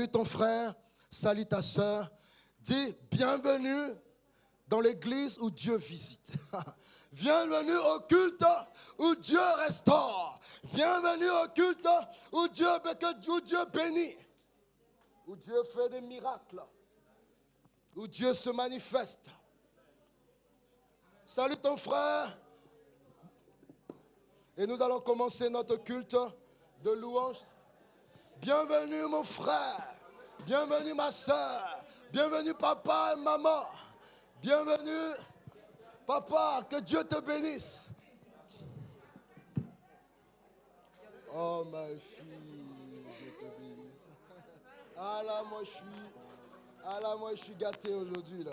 ton frère, salue ta soeur. Dis bienvenue dans l'église où Dieu visite. Bienvenue au culte où Dieu restaure. Bienvenue au culte où Dieu bénit. Où Dieu fait des miracles. Où Dieu se manifeste. Salue ton frère. Et nous allons commencer notre culte de louange. Bienvenue mon frère. Bienvenue ma soeur. Bienvenue papa et maman. Bienvenue papa. Que Dieu te bénisse. Oh ma fille. Dieu te bénisse. Ah là moi je suis gâté aujourd'hui là.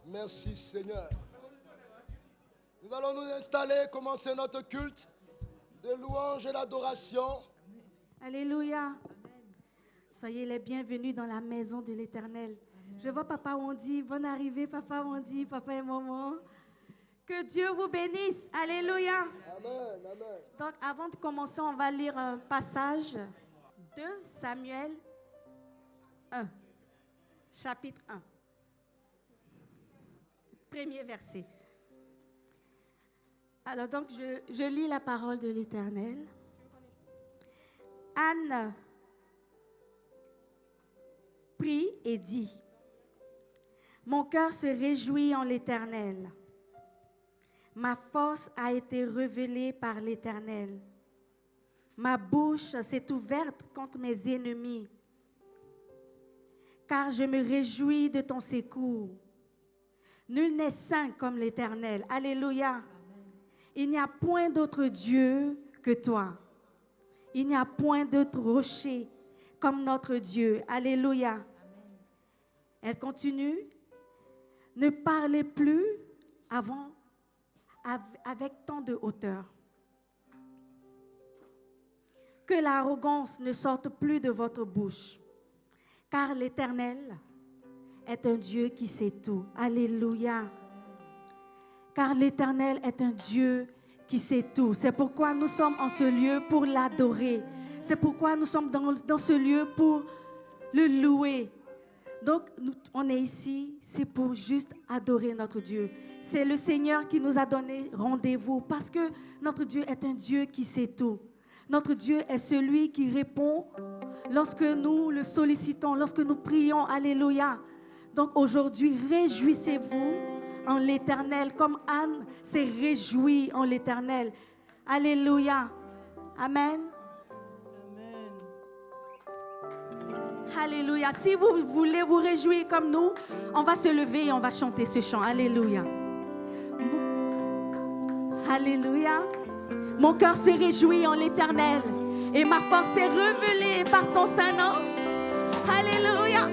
Merci Seigneur. Nous allons nous installer, commencer notre culte de louange et d'adoration. Alléluia. Soyez les bienvenus dans la maison de l'Éternel. Je vois Papa Wondi. Bonne arrivée, Papa Wondi, Papa et Maman. Que Dieu vous bénisse. Alléluia. Amen, amen. Donc, avant de commencer, on va lire un passage de Samuel 1, chapitre 1. Premier verset. Alors, donc, je lis la parole de l'Éternel. Anne prie et dit, « Mon cœur se réjouit en l'Éternel. Ma force a été révélée par l'Éternel. Ma bouche s'est ouverte contre mes ennemis, car je me réjouis de ton secours. Nul n'est saint comme l'Éternel. » Alléluia. Amen. Il n'y a point d'autre Dieu que toi. Il n'y a point d'autre rocher comme notre Dieu. Alléluia. Amen. Elle continue. Ne parlez plus avec tant de hauteur. Que l'arrogance ne sorte plus de votre bouche. Car l'Éternel est un Dieu qui sait tout. Alléluia. Car l'Éternel est un Dieu qui sait tout. C'est pourquoi nous sommes en ce lieu pour l'adorer. C'est pourquoi nous sommes dans ce lieu pour le louer. Donc, on est ici, c'est pour juste adorer notre Dieu. C'est le Seigneur qui nous a donné rendez-vous parce que notre Dieu est un Dieu qui sait tout. Notre Dieu est celui qui répond lorsque nous le sollicitons, lorsque nous prions. Alléluia. Donc, aujourd'hui, réjouissez-vous en l'Éternel, comme Anne s'est réjouie en l'Éternel. Alléluia. Amen. Alléluia. Si vous voulez vous réjouir comme nous, on va se lever et on va chanter ce chant. Alléluia. Alléluia. Mon cœur se réjouit en l'Éternel et ma force est révélée par son saint nom. Alléluia.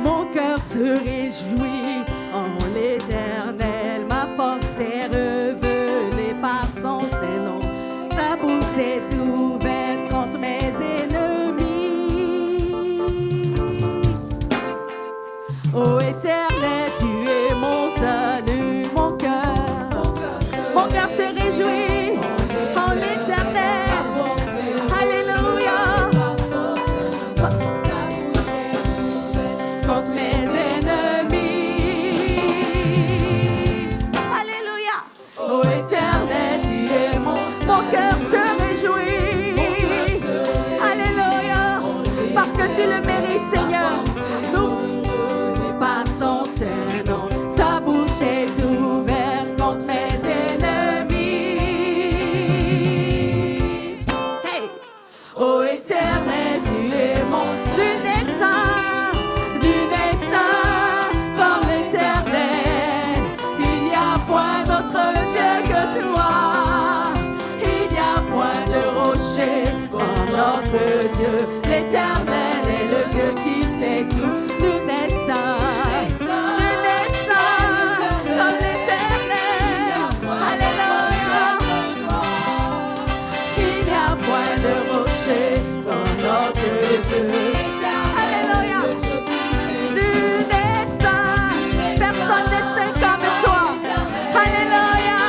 Mon cœur se réjouit en l'Éternel, ma force est révélée par son saint nom. Sa bouche est ouverte contre mes ennemis. Ô Éternel, tu es mon salut, mon cœur se réjouit en l'Éternel. Alléluia. Contre mes ennemis. Alléluia. Ô Éternel, tu es mon cœur se réjouit. Alléluia. Parce que tu le mérites, Seigneur. Nous passons ce nom. Sa bouche est ouverte contre mes ennemis. Hey. Ô Éternel, tu es mon saint. Notre Dieu, l'Éternel est le Dieu qui sait tout. Nous naissons comme l'Éternel. Alléluia. Il n'y a point de rocher comme notre Dieu. Alléluia. Nous naissons, personne n'est saint comme toi. Alléluia.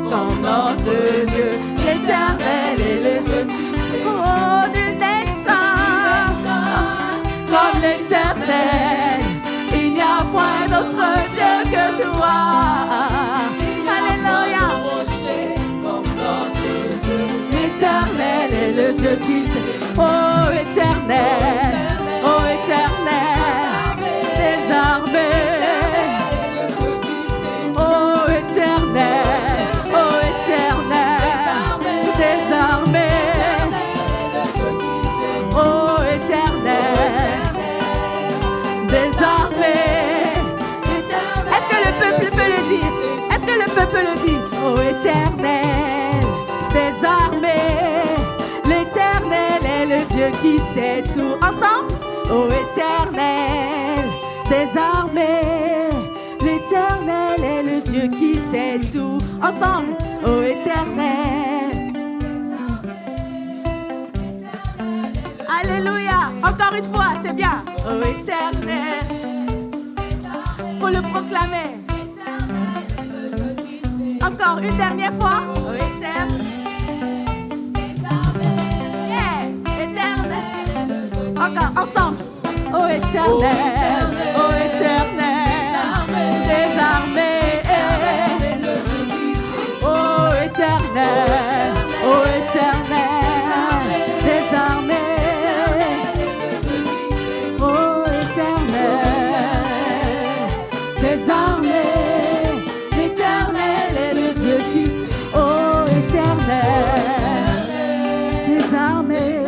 comme notre Dieu. L'Éternel est le Dieu qui sait. Oh, nul n'est saint comme l'Éternel. Il n'y a point d'autre Dieu que toi. Alléluia. L'Éternel est le Dieu qui sait. Oh Éternel, oh Éternel, des armées. Oh Éternel, oh Éternel, des armées. Oh Éternel, des armées. Est-ce que le peuple peut le dire? Est-ce que le peuple le dit? Oh Éternel, des armées. L'Éternel est le Dieu qui sait tout. Ensemble, ô Éternel des armées. L'Éternel est le Dieu qui sait tout. Ensemble, ô Éternel. Alléluia. Encore une fois, c'est bien. Ô Éternel. Faut le proclamer. Encore une dernière fois. Ô Éternel. Encore, ensemble. Oh Éternel, oh Éternel, des armées. Oh Éternel, oh Éternel, des armées. Oh Éternel, des armées. L'Éternel est le Dieu qui. Oh Éternel, des armées.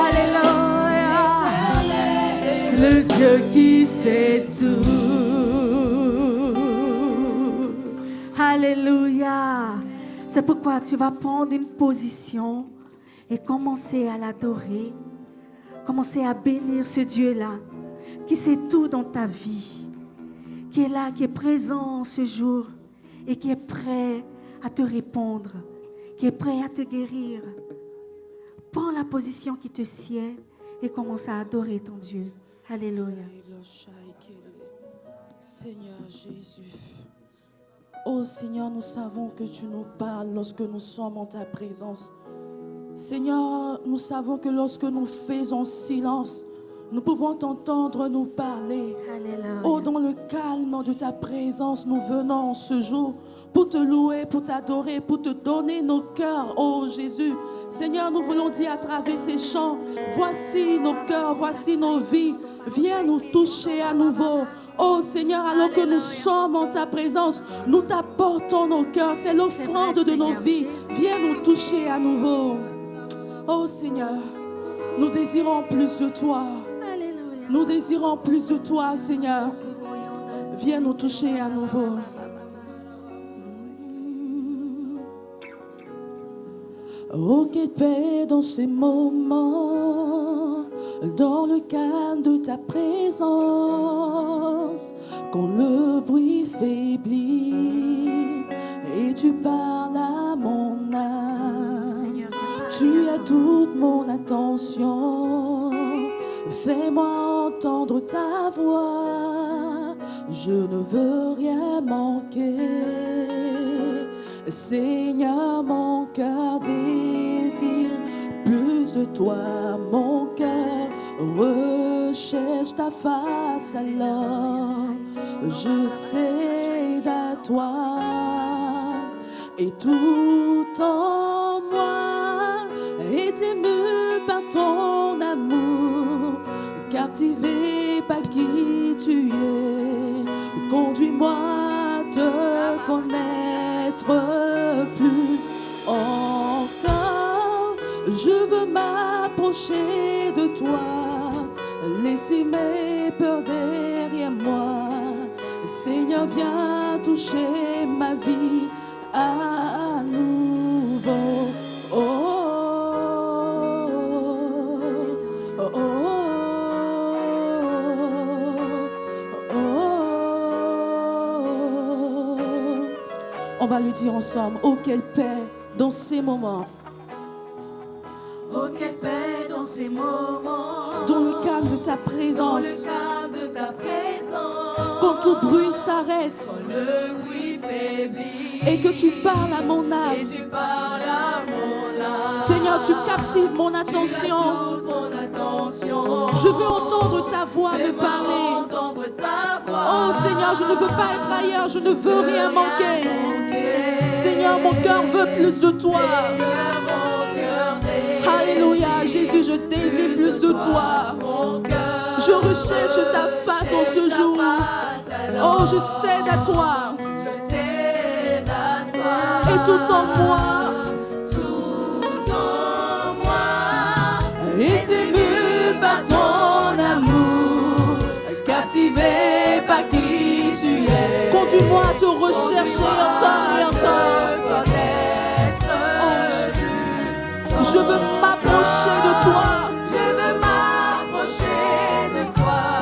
Alléluia. Le Dieu qui sait tout. Alléluia. C'est pourquoi tu vas prendre une position et commencer à l'adorer. Commencer à bénir ce Dieu-là qui sait tout dans ta vie. Qui est là, qui est présent ce jour et qui est prêt à te répondre. Qui est prêt à te guérir. Prends la position qui te sied et commence à adorer ton Dieu. Alléluia. Seigneur Jésus. Oh Seigneur, nous savons que tu nous parles lorsque nous sommes en ta présence. Seigneur, nous savons que lorsque nous faisons silence, nous pouvons t'entendre nous parler. Alléluia. Oh, dans le calme de ta présence, nous venons ce jour pour te louer, pour t'adorer, pour te donner nos cœurs, oh Jésus. Seigneur, nous voulons dire à travers ces chants, voici nos cœurs, voici nos vies. Viens nous toucher à nouveau. Oh Seigneur, alors que nous sommes en ta présence, nous t'apportons nos cœurs. C'est l'offrande de nos vies. Viens nous toucher à nouveau. Oh Seigneur, nous désirons plus de toi. Alléluia. Nous désirons plus de toi, Seigneur. Viens nous toucher à nouveau. Oh, quelle paix dans ces moments, dans le calme de ta présence, quand le bruit faiblit et tu parles à mon âme. Seigneur, Tu as toute mon attention, fais-moi entendre ta voix, je ne veux rien manquer. Seigneur, mon cœur désire plus de toi, mon cœur recherche ta face, alors je cède à toi et tout en moi est ému par ton amour, captivé par qui tu es. Conduis-moi à te connaître plus encore. Je veux m'approcher de toi, laisser mes peurs derrière moi. Seigneur, viens toucher ma vie à nouveau. Oh, oh, oh, oh, oh. On va lui dire ensemble, oh quelle paix dans ces moments. oh, quelle paix dans ces moments, Dans le calme de ta présence, dans le calme de ta présence, quand tout bruit s'arrête, quand le bruit faiblit et que tu parles à mon âme. Seigneur, tu captives mon attention. Je veux entendre ta voix me parler. Oh Seigneur, je ne veux pas être ailleurs, je ne veux rien manquer. Seigneur, mon cœur veut plus de toi. Alléluia, Jésus, je désire plus de toi. Je recherche ta face en ce jour. Oh, je cède à toi. Et tout en moi est ému par ton amour, captivé par qui tu es. Conduis-moi à te rechercher encore et encore. Oh Jésus, je veux m'approcher de toi.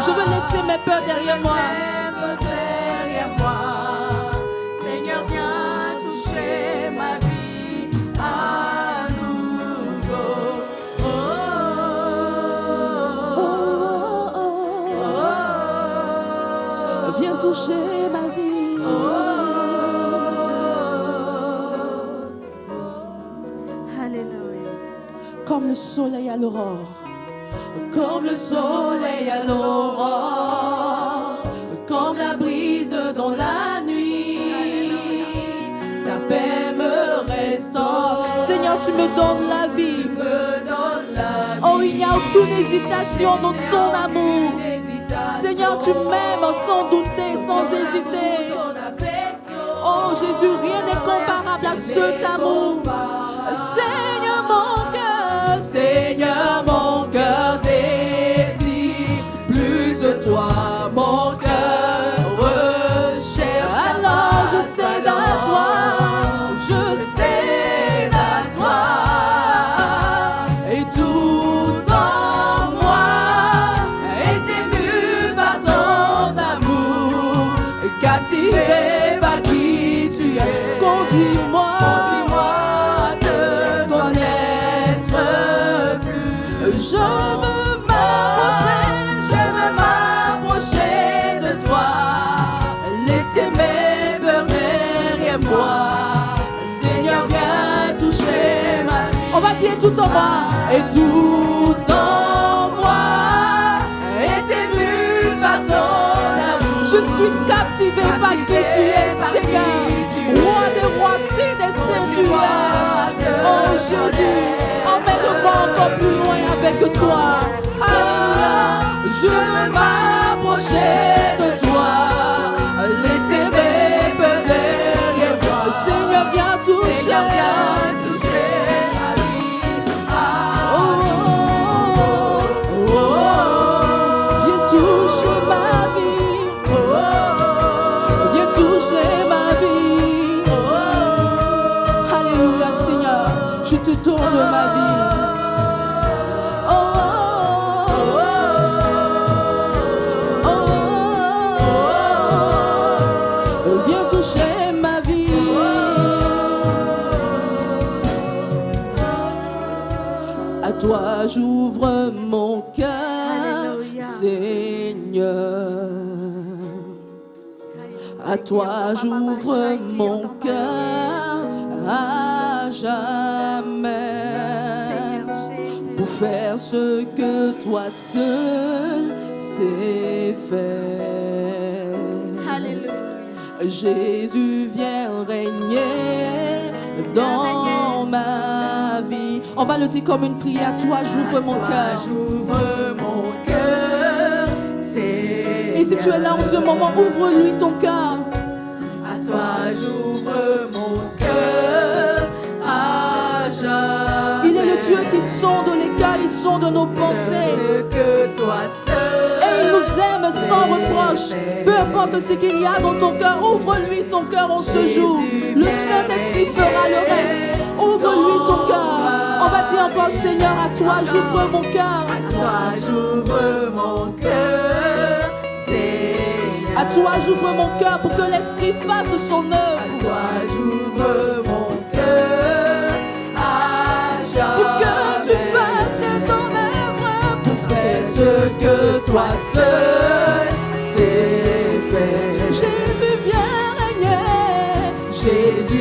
Je veux laisser mes peurs derrière moi. Seigneur, viens toucher ma vie à nouveau. Viens toucher ma vie. Alléluia. Comme le soleil à l'aurore. Comme le soleil à l'aurore, comme la brise dans la nuit, ta paix me restaure. Seigneur, tu me donnes la vie. Oh, il n'y a aucune hésitation dans ton amour. Seigneur, tu m'aimes sans douter, sans hésiter. Oh Jésus, rien n'est comparable à cet amour. Seigneur, mon cœur désire plus de toi. Mon cœur recherche. Alors je cède à toi. Je cède à toi. Et tout en moi est ému par ton amour, captivé par qui tu es. Conduis-moi à te connaître plus. Je veux m'approcher de toi. Laissez mes peurs derrière moi. Seigneur, viens toucher ma vie. On va dire tout en moi. Et tout en moi est ému par ton amour. Je suis captivé par qui tu es, Seigneur. Roi des rois, Saint des saints, tu es. Oh Jésus, emmène-moi encore plus loin avec toi. Alléluia. Je veux m'approcher de toi. Laissez mes peurs derrière moi. Seigneur, viens toucher. ma vie. Viens toucher ma vie. Viens toucher ma vie. Alléluia, Seigneur, je te donne ma vie. Viens toucher ma vie. À toi j'ouvre mon cœur, Alléluia. Seigneur. À toi j'ouvre mon cœur à jamais, pour faire ce que toi seul sais faire. Alléluia. Jésus, viens régner dans ma vie. On va le dire comme une prière. Toi, j'ouvre mon cœur. J'ouvre mon cœur, Seigneur. Et si tu es là en ce moment, ouvre-lui ton cœur. À toi j'ouvre mon cœur à jamais. Il est le Dieu qui sonde les cœurs, il sonde nos pensées. Ce que toi seul. Et il nous aime sans reproche. Peu importe ce qu'il y a dans ton cœur, ouvre-lui ton cœur en ce jour. Le Saint-Esprit fera le reste. Ouvre-lui ton cœur. On va dire encore, Seigneur, à toi j'ouvre mon cœur. À toi j'ouvre mon cœur, Seigneur. À toi j'ouvre mon cœur pour que l'Esprit fasse son œuvre. À toi j'ouvre mon cœur à jamais. Pour que tu fasses ton œuvre, pour faire ce que toi seul sais faire. Jésus, viens régner. Jésus,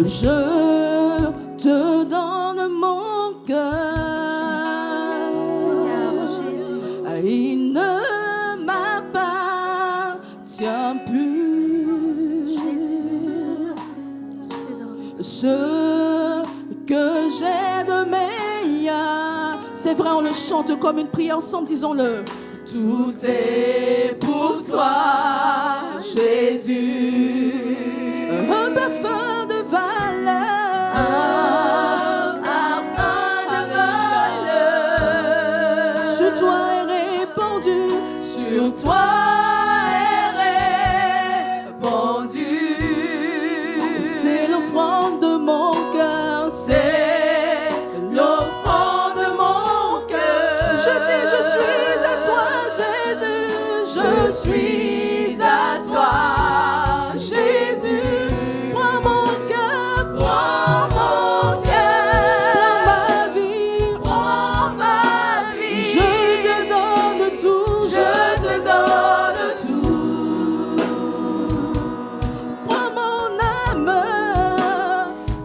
Je te donne mon cœur. Seigneur Jésus. Il ne m'appartient plus. Jésus, je te donne. Ce que j'ai de meilleur. C'est vrai, on le chante comme une prière ensemble, disons-le. Tout est pour toi, Jésus. Un parfum de valeur. Un parfum de valeur. Sur toi est répandu. Sur toi est répandu. C'est l'offrande de mon cœur. C'est l'offrande de mon cœur. Je dis, je suis à toi, Jésus. Je suis à toi, Jésus. Prends mon cœur, prends mon cœur. Prends ma vie, prends ma vie. Je te donne tout, je te donne tout. Prends mon âme,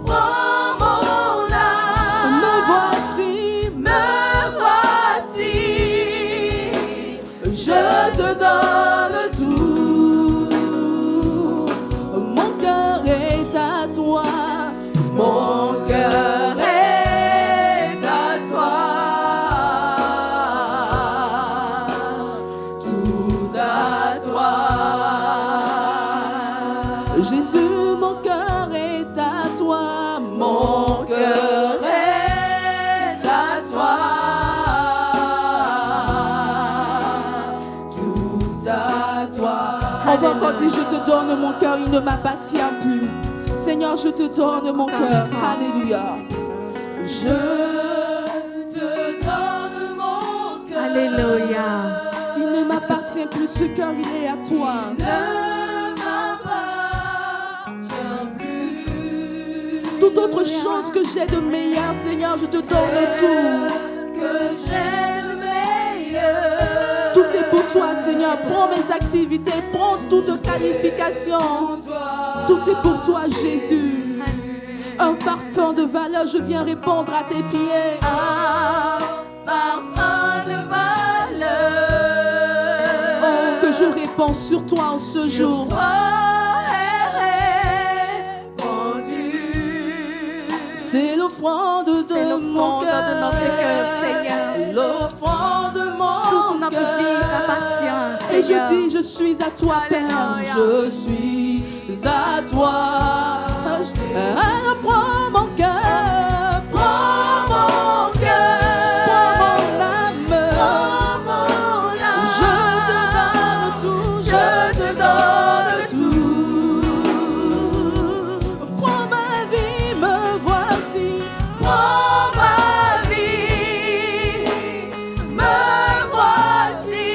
prends mon âme. Me voici, me voici. Je te donne tout. Mon cœur est à toi. Mon cœur est à toi. Tout à toi. Jésus, mon cœur est à toi. Mon cœur est à toi. Tout à toi. On va encore dire, je te donne mon cœur, il ne m'appartient plus. Seigneur, je te donne mon cœur. Alléluia. Je te donne mon cœur. Alléluia. Il ne m'appartient plus, ce cœur, il est à toi. Ne m'appartient plus. Toute autre chose que j'ai de meilleur, Seigneur, je te donne tout. Que j'ai de meilleur. Tout est pour toi, Seigneur. Prends mes activités, prends toute qualification. Tout est pour toi, Jésus. Un parfum de valeur, je viens répondre à tes pieds. Un parfum de valeur. Oh, que je réponds sur toi en ce jour. Toi est répandu. C'est l'offrande de mon l'offrande cœur. de notre cœur, Seigneur. L'offrande de mon Toute notre cœur. vie t'appartient, Et je Seigneur. dis, je suis à toi, Père. Alléluia. Je suis à toi. Prends mon cœur. Prends mon cœur. Prends mon âme. Prends mon âme. Je te donne tout. Je te donne tout. Prends ma vie, me voici. Prends ma vie, me voici.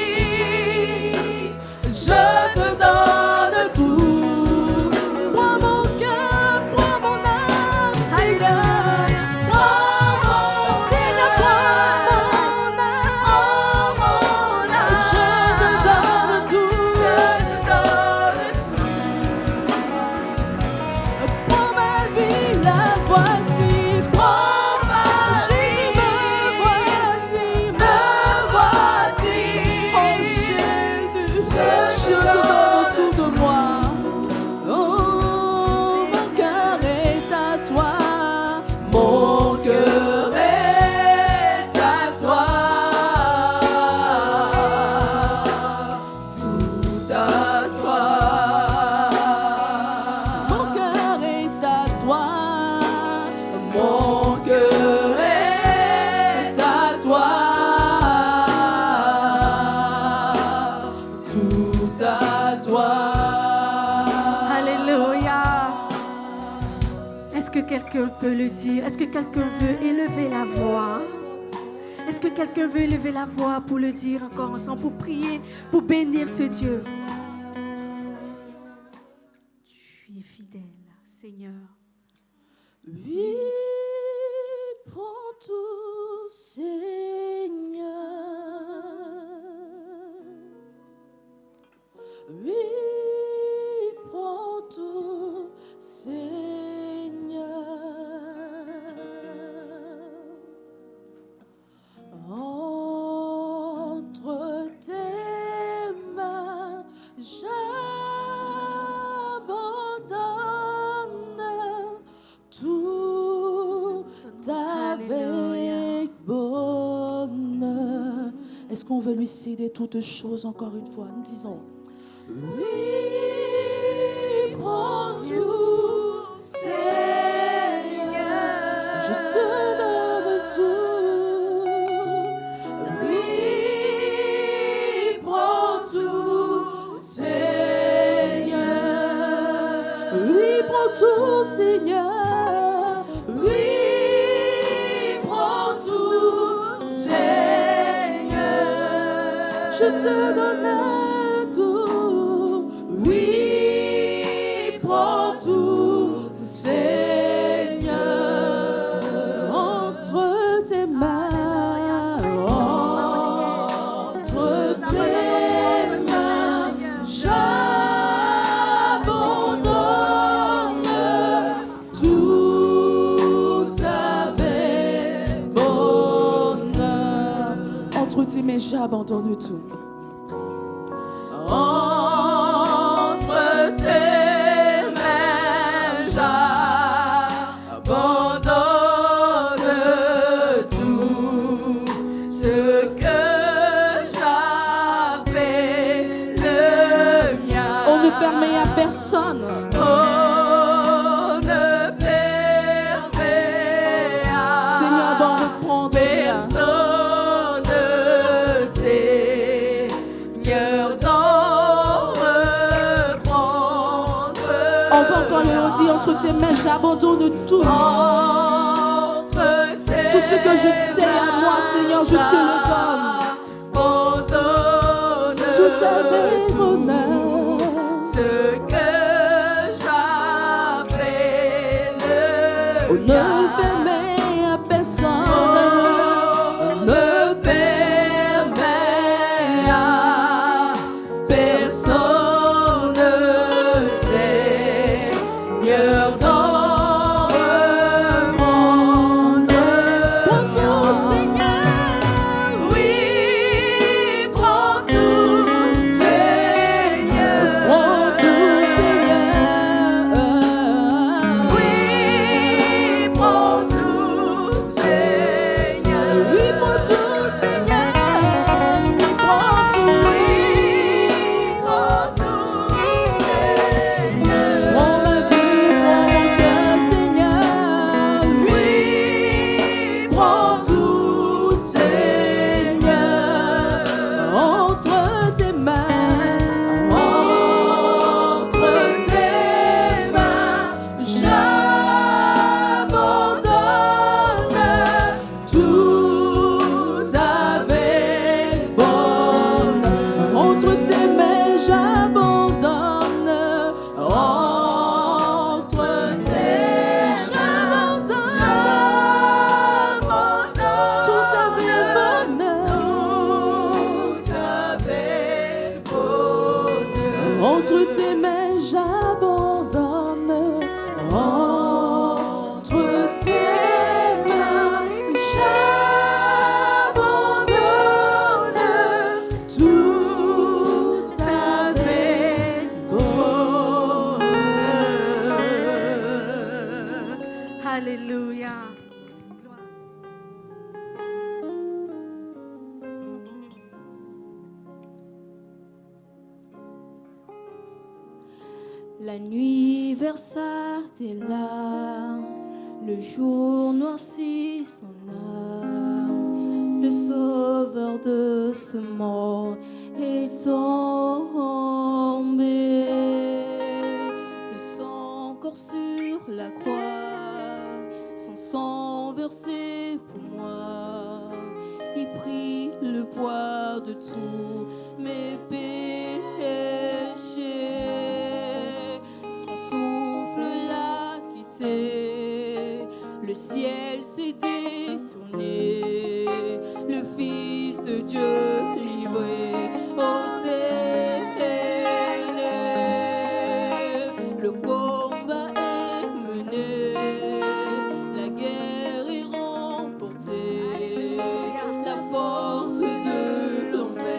Je te donne tout. Prends mon cœur, prends mon âme, Seigneur. Prends mon Seigneur, prends mon âme. Je te donne tout. Prends ma vie, la voici. Prends ma Jésus, me voici, me voici. Oh Jésus, je te donne tout de moi. Oh, mon cœur est à toi. Mon cœur est à toi. Tout à toi. Mon cœur est à toi. Mon cœur est à toi. Tout à toi. Alléluia. Est-ce que quelqu'un peut le dire? Est-ce que quelqu'un veut élever la voix? Est-ce que quelqu'un veut élever la voix pour le dire encore ensemble, pour prier, pour bénir ce Dieu? Tu es fidèle, Seigneur. Oui, prends tout, Seigneur. Oui, prends tout, Seigneur. Est-ce qu'on veut lui céder toutes choses encore une fois? Nous disons. Oui, prends tout, Seigneur. Je te donne tout. Oui, prends tout, Seigneur. Oui, prends tout, Seigneur. Oui, prends tout, Seigneur. Je te donne tout. Oui, prends tout, Seigneur. Entre tes mains, Entre tes mains, j'abandonne tout avec bonheur. entre tes mains, j'abandonne tout. Entre tes mains, j'abandonne tout ce que j'avais le mien. On ne permet à personne. On ne permet à Seigneur, d'en reprendre rien. personne, Seigneur, d'en reprendre. On va encore le redire, entre tes mains, j'abandonne tout. Entre tes Tout ce que je sais à moi, Seigneur, je te le donne. Abandonne Tout avec bonheur. ce que j'avais On le ne mien. permet à personne. On ne permet à personne, Seigneur, d'en reprendre. Prends tout, Seigneur. Oui, prends tout, Seigneur. Prends tout, Seigneur. Oui, prends tout, Seigneur. Oui, prends tout, Seigneur. Oui, prends tout. Prends tout, Seigneur. Prends ma vie, prends mon cœur, Seigneur. Oui, prends tout, Seigneur. Entre tes mains. Entre tes mains, j'abandonne tout avec bonheur. Entre tes mains, j'abandonne. Entre tes j'abandonne Tout avec bonheur. tout avec bonheur. Entre tes mains, j'abandonne. Entre tes mains, J'abandonne tout avec bonheur. Alléluia. La nuit versa tes larmes, le jour noircit son âme. Le sauveur de ce monde est tombé. Le sang corps sur la croix, son sang versé pour moi. Il prit le poids de tous mes péchés. Son souffle l'a quitté, le ciel s'est détourné, le Fils de Dieu livré aux ténèbres. Le combat est mené, la guerre est remportée, la force de l'enfer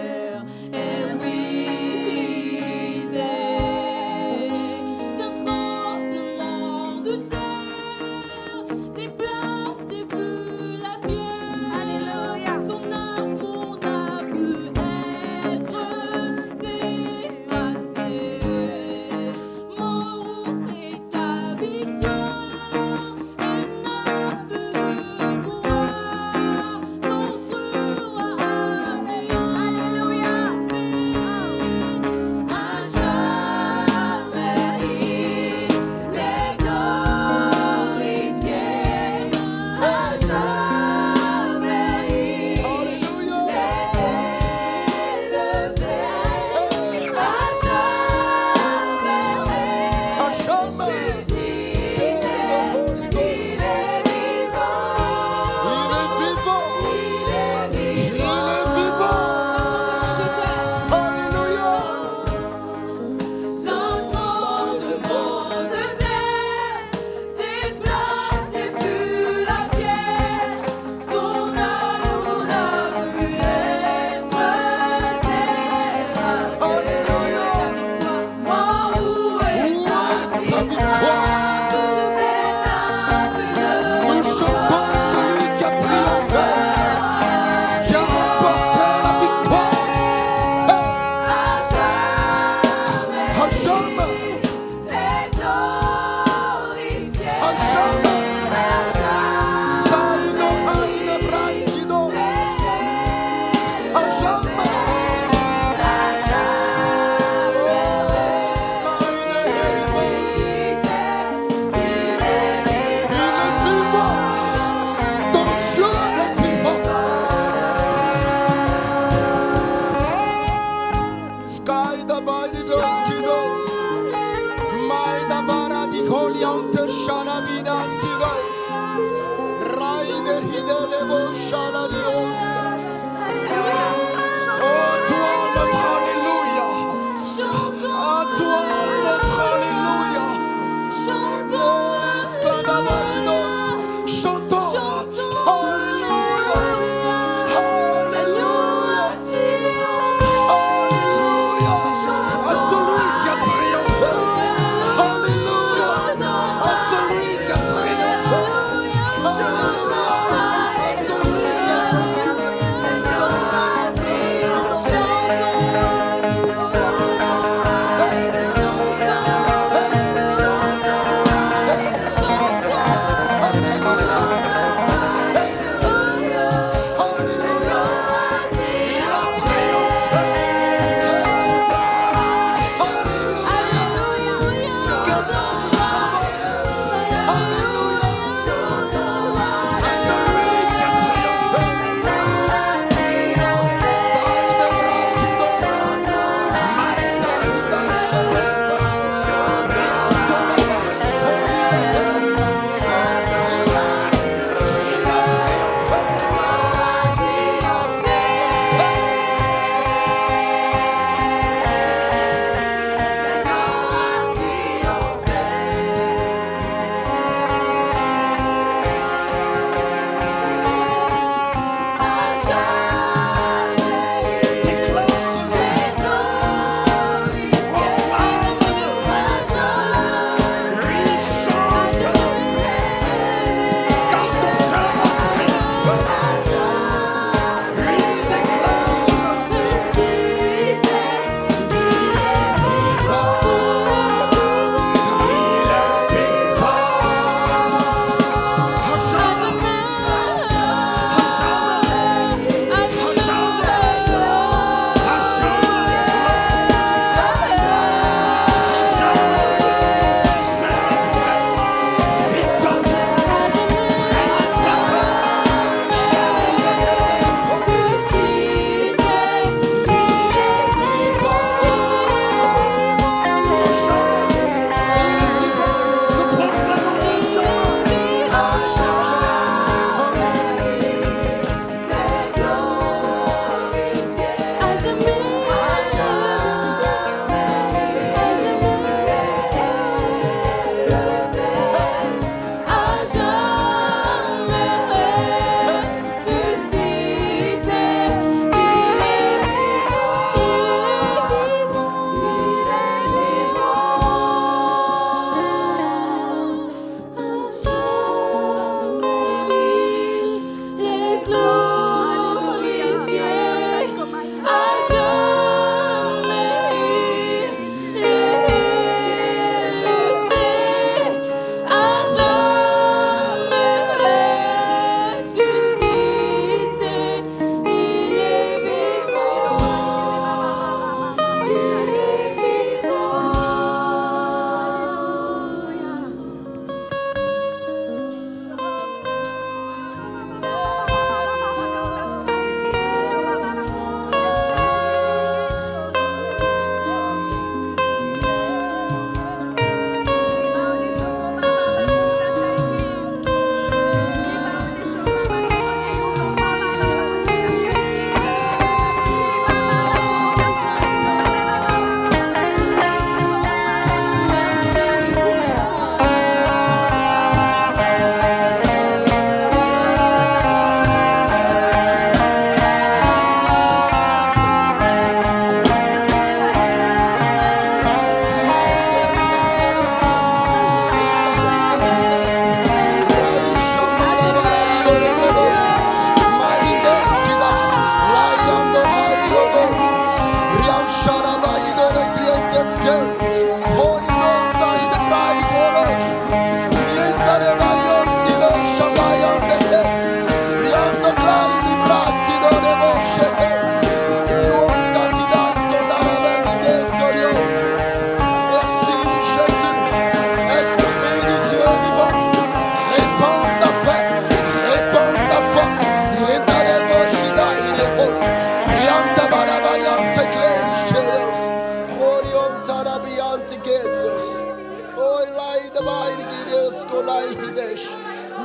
de bair gides kolai hidesh.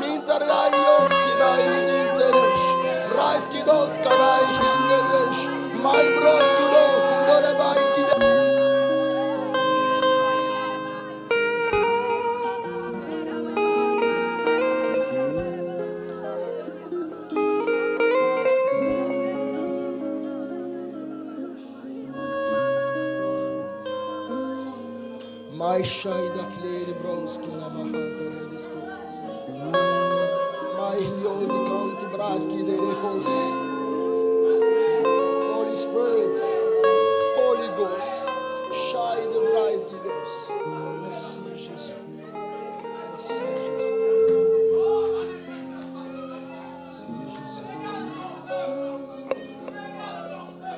Mintaraios kidai interesh. Rais kidos kadai hinderesh. My bros kudo kundore bai gides. My shaida klere broski na mahada de disco. My liol de county braski de rehos. Holy Spirit, Holy Ghost, shai de bright gides. Merci Jésus. Merci Jésus. Merci Jésus.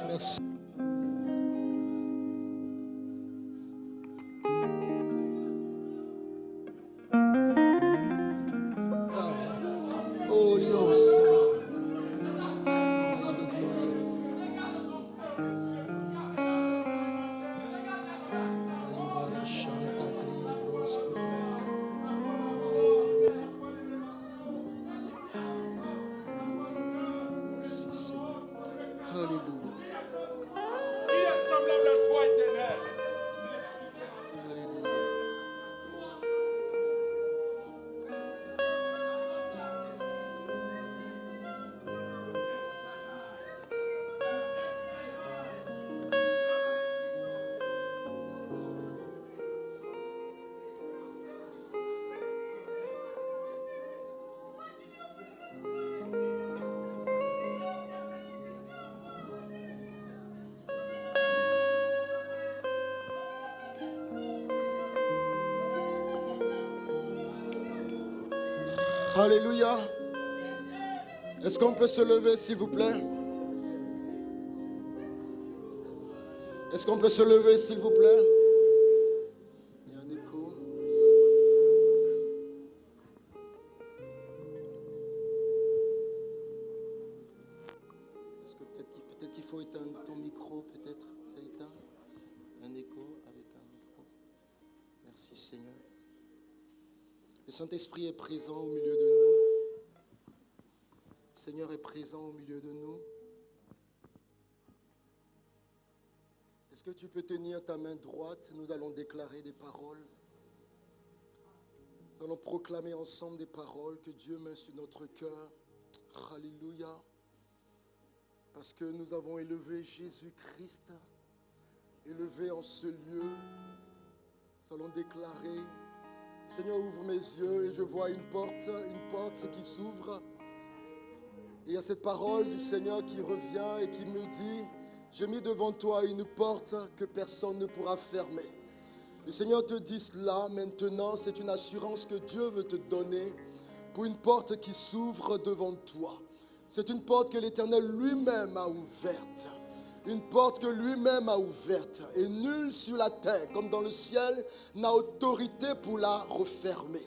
Merci. Holy Ghost. Alléluia. Qui est semblable à toi, Éternel? Alléluia. Alléluia. Est-ce qu'on peut se lever, s'il vous plaît? Est-ce qu'on peut se lever, s'il vous plaît? Il y a un écho. Est-ce que peut-être qu'il faut éteindre ton micro, peut-être? C'est éteint? Un écho avec un micro. Merci Seigneur. Le Saint-Esprit est présent au milieu de nous. Le Seigneur est présent au milieu de nous. Est-ce que tu peux tenir ta main droite? Nous allons déclarer des paroles. Nous allons proclamer ensemble des paroles que Dieu met sur notre cœur. Alléluia. Parce que nous avons élevé Jésus-Christ, élevé en ce lieu. Nous allons déclarer. Seigneur, ouvre mes yeux et je vois une porte qui s'ouvre. Et il y a cette parole du Seigneur qui revient et qui me dit, j'ai mis devant toi une porte que personne ne pourra fermer. Le Seigneur te dit cela maintenant, c'est une assurance que Dieu veut te donner pour une porte qui s'ouvre devant toi. C'est une porte que l'Éternel lui-même a ouverte. Une porte que lui-même a ouverte. Et nul sur la terre, comme dans le ciel, n'a autorité pour la refermer.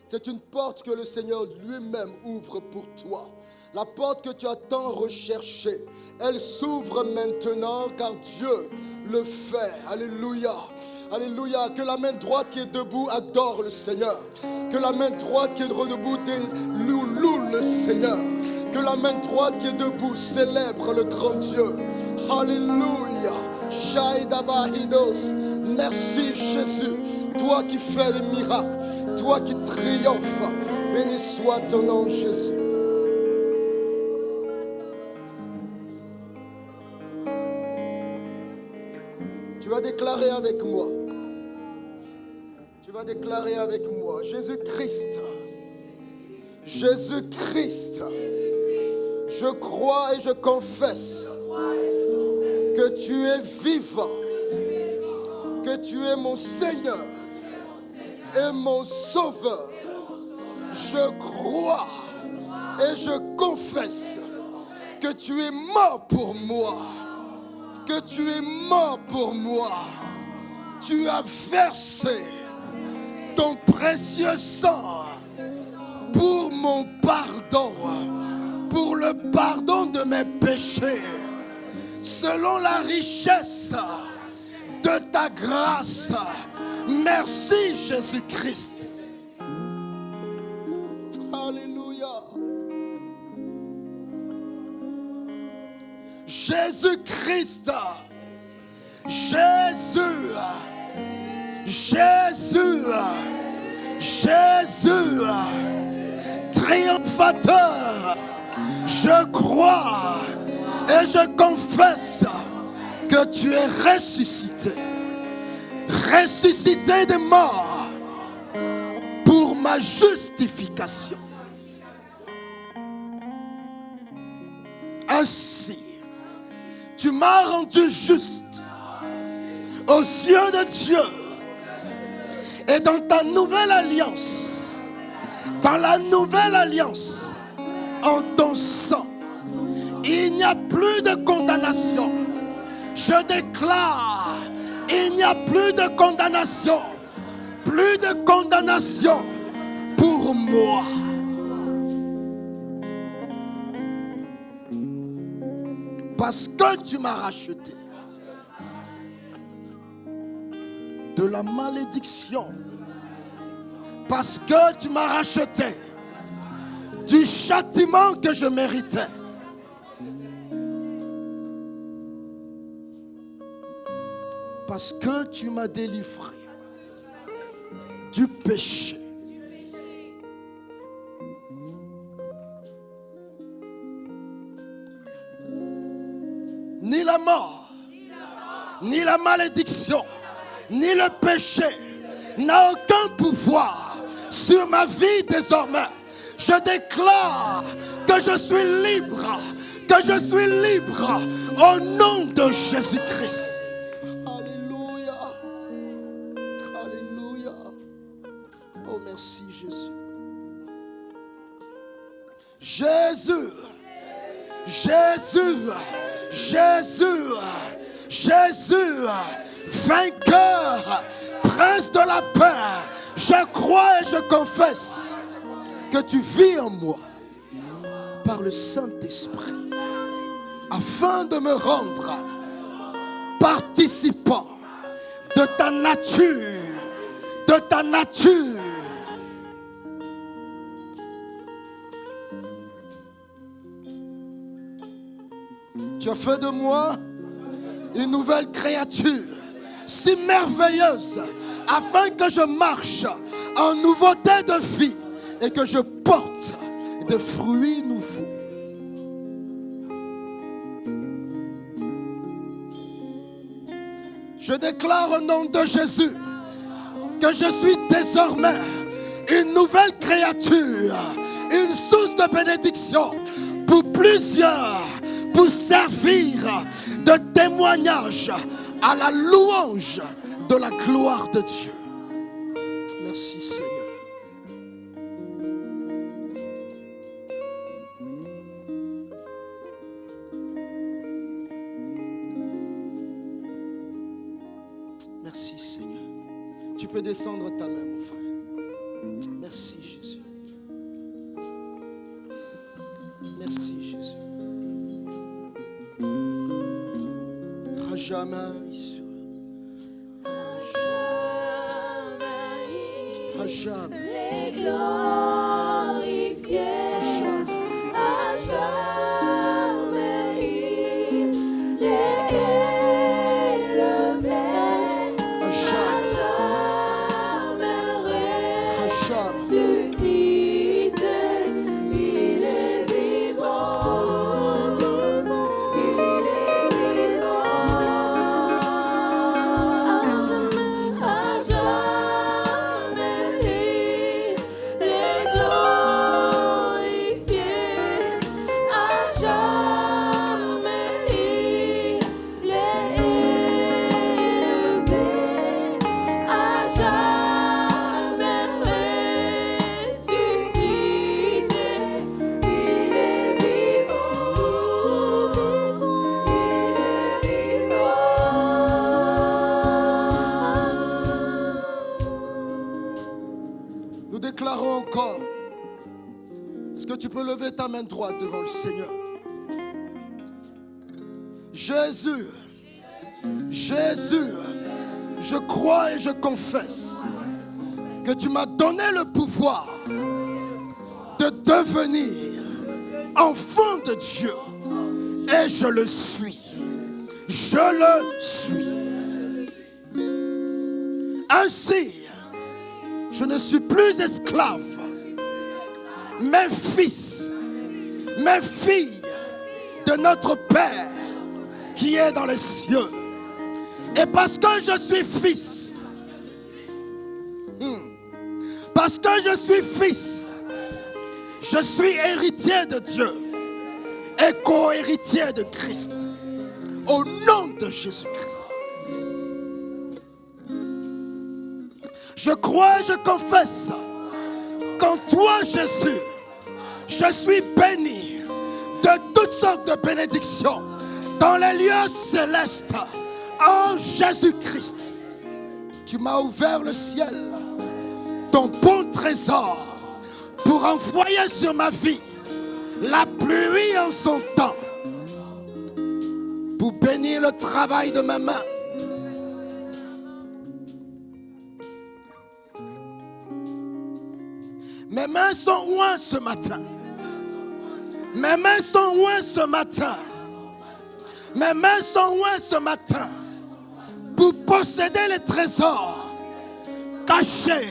C'est une porte que le Seigneur lui-même ouvre pour toi. La porte que tu as tant recherchée, elle s'ouvre maintenant car Dieu le fait. Alléluia. Alléluia. Que la main droite qui est debout adore le Seigneur. Que la main droite qui est debout loue le Seigneur. Que la main droite qui est debout célèbre le grand Dieu. Alléluia. Shaïdabahidos. Merci Jésus. Toi qui fais des miracles. Toi qui triomphes. Béni soit ton nom Jésus. Tu vas déclarer avec moi. Tu vas déclarer avec moi. Jésus-Christ. Jésus-Christ. Je crois et je confesse que tu es vivant. Que tu es mon Seigneur et mon Sauveur. Je crois et je confesse que tu es mort pour moi. Que tu es mort pour moi. Tu as versé ton précieux sang pour mon pardon, pour le pardon de mes péchés, selon la richesse de ta grâce. Merci Jésus-Christ. Jésus-Christ. Jésus. Jésus. Jésus. Triomphateur. Je crois et je confesse que tu es ressuscité. Ressuscité des morts pour ma justification. Ainsi, tu m'as rendu juste aux yeux de Dieu. Et dans ta nouvelle alliance, dans la nouvelle alliance, en ton sang, il n'y a plus de condamnation. Je déclare, il n'y a plus de condamnation. Plus de condamnation pour moi. Parce que tu m'as racheté de la malédiction. Parce que tu m'as racheté du châtiment que je méritais. Parce que tu m'as délivré du péché. Ni la mort, ni la malédiction, ni le péché n'a aucun pouvoir sur ma vie désormais. Je déclare que je suis libre, au nom de Jésus-Christ. Alléluia. Alléluia. Oh, merci Jésus. Jésus. Jésus. Jésus. Jésus. Vainqueur. Prince de la paix. Je crois et je confesse que tu vis en moi par le Saint-Esprit afin de me rendre participant de ta nature, de ta nature. Tu as fait de moi une nouvelle créature si merveilleuse afin que je marche en nouveauté de vie et que je porte des fruits nouveaux. Je déclare au nom de Jésus que je suis désormais une nouvelle créature, une source de bénédiction pour plusieurs, pour servir de témoignage à la louange de la gloire de Dieu. Merci Seigneur. Merci Seigneur. Tu peux descendre ta main mon frère. Merci Jésus. Merci Jésus. Jamais sur jamais. Les glorifier, à jamais les élever, à jamais ressusciter. Il est vivant, il est vivant, à jamais les glorifier, à jamais les élever, à jamais ressusciter. Il est vivant, il est vivant. Nous déclarons encore. Est-ce que tu peux lever ta main droite devant le Seigneur? Jésus, Jésus, je crois et je confesse que tu m'as donné le pouvoir de devenir enfant de Dieu. et je le suis. Je le suis. Ainsi, je ne suis plus esclave, mais fils, mais fille de notre Père qui est dans les cieux. Et parce que je suis fils, parce que je suis fils, je suis héritier de Dieu et co-héritier de Christ. Au nom de Jésus-Christ. Je crois et je confesse qu'en toi, Jésus, je suis béni de toutes sortes de bénédictions dans les lieux célestes. En Jésus-Christ, tu m'as ouvert le ciel, ton bon trésor, pour envoyer sur ma vie la pluie en son temps, pour bénir le travail de ma main. Mes mains sont loin ce matin. Mes mains sont loin ce matin. Mes mains sont loin ce matin pour posséder les trésors cachés,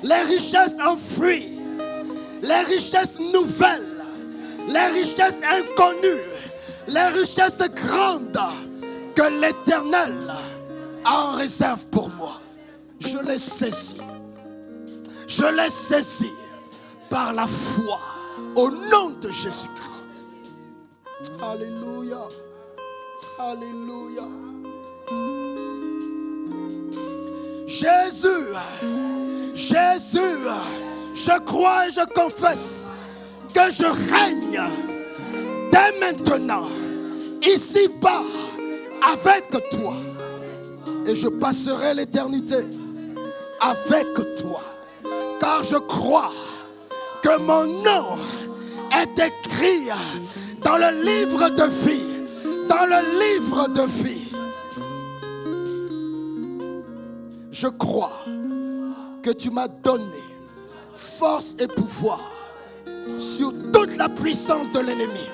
les richesses enfouies, les richesses nouvelles, les richesses inconnues, les richesses grandes que l'Éternel a en réserve pour moi. Je les saisis. Je les saisis par la foi au nom de Jésus-Christ. Alléluia. Alléluia. Jésus, Jésus, je crois et je confesse que je règne dès maintenant, ici-bas, avec toi. Et je passerai l'éternité avec toi. Car je crois que mon nom est écrit dans le livre de vie. Dans le livre de vie. Je crois que tu m'as donné force et pouvoir sur toute la puissance de l'ennemi.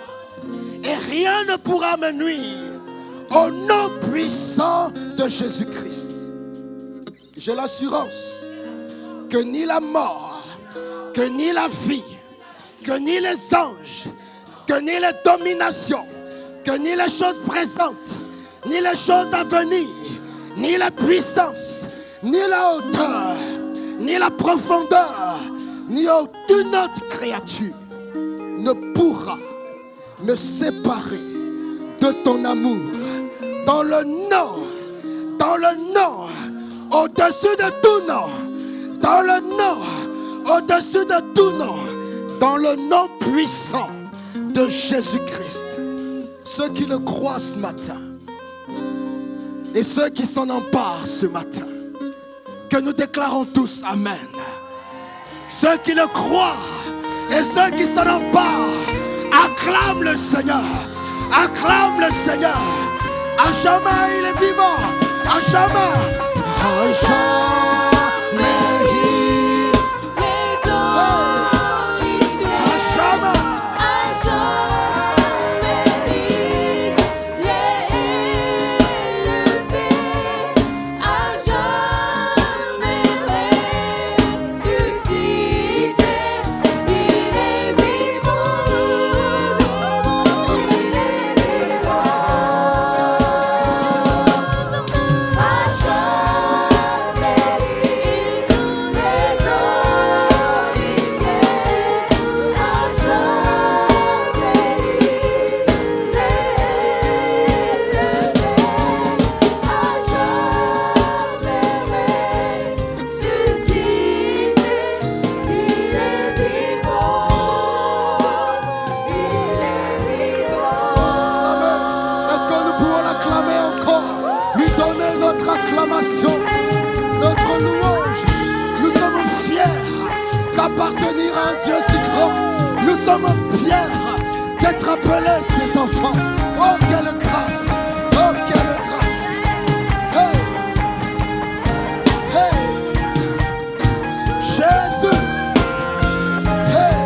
Et rien ne pourra me nuire au nom puissant de Jésus-Christ. J'ai l'assurance que ni la mort, que ni la vie, que ni les anges, que ni les dominations, que ni les choses présentes, ni les choses à venir, ni la puissance, ni la hauteur, ni la profondeur, ni aucune autre créature ne pourra me séparer de ton amour. Dans le nom, au-dessus de tout nom, dans le nom, au-dessus de tout nom, dans le nom puissant de Jésus-Christ. Ceux qui le croient ce matin et ceux qui s'en emparent ce matin, que nous déclarons tous Amen. Ceux qui le croient et ceux qui s'en emparent, acclament le Seigneur, acclament le Seigneur. À jamais il est vivant, à jamais, à jamais il est glorifié, à jamais. Notre louange, nous sommes fiers d'appartenir à un Dieu si grand. Nous sommes fiers d'être appelés ses enfants. Oh, quelle grâce! Oh, quelle grâce! Hey! Hey! Jésus! Hey!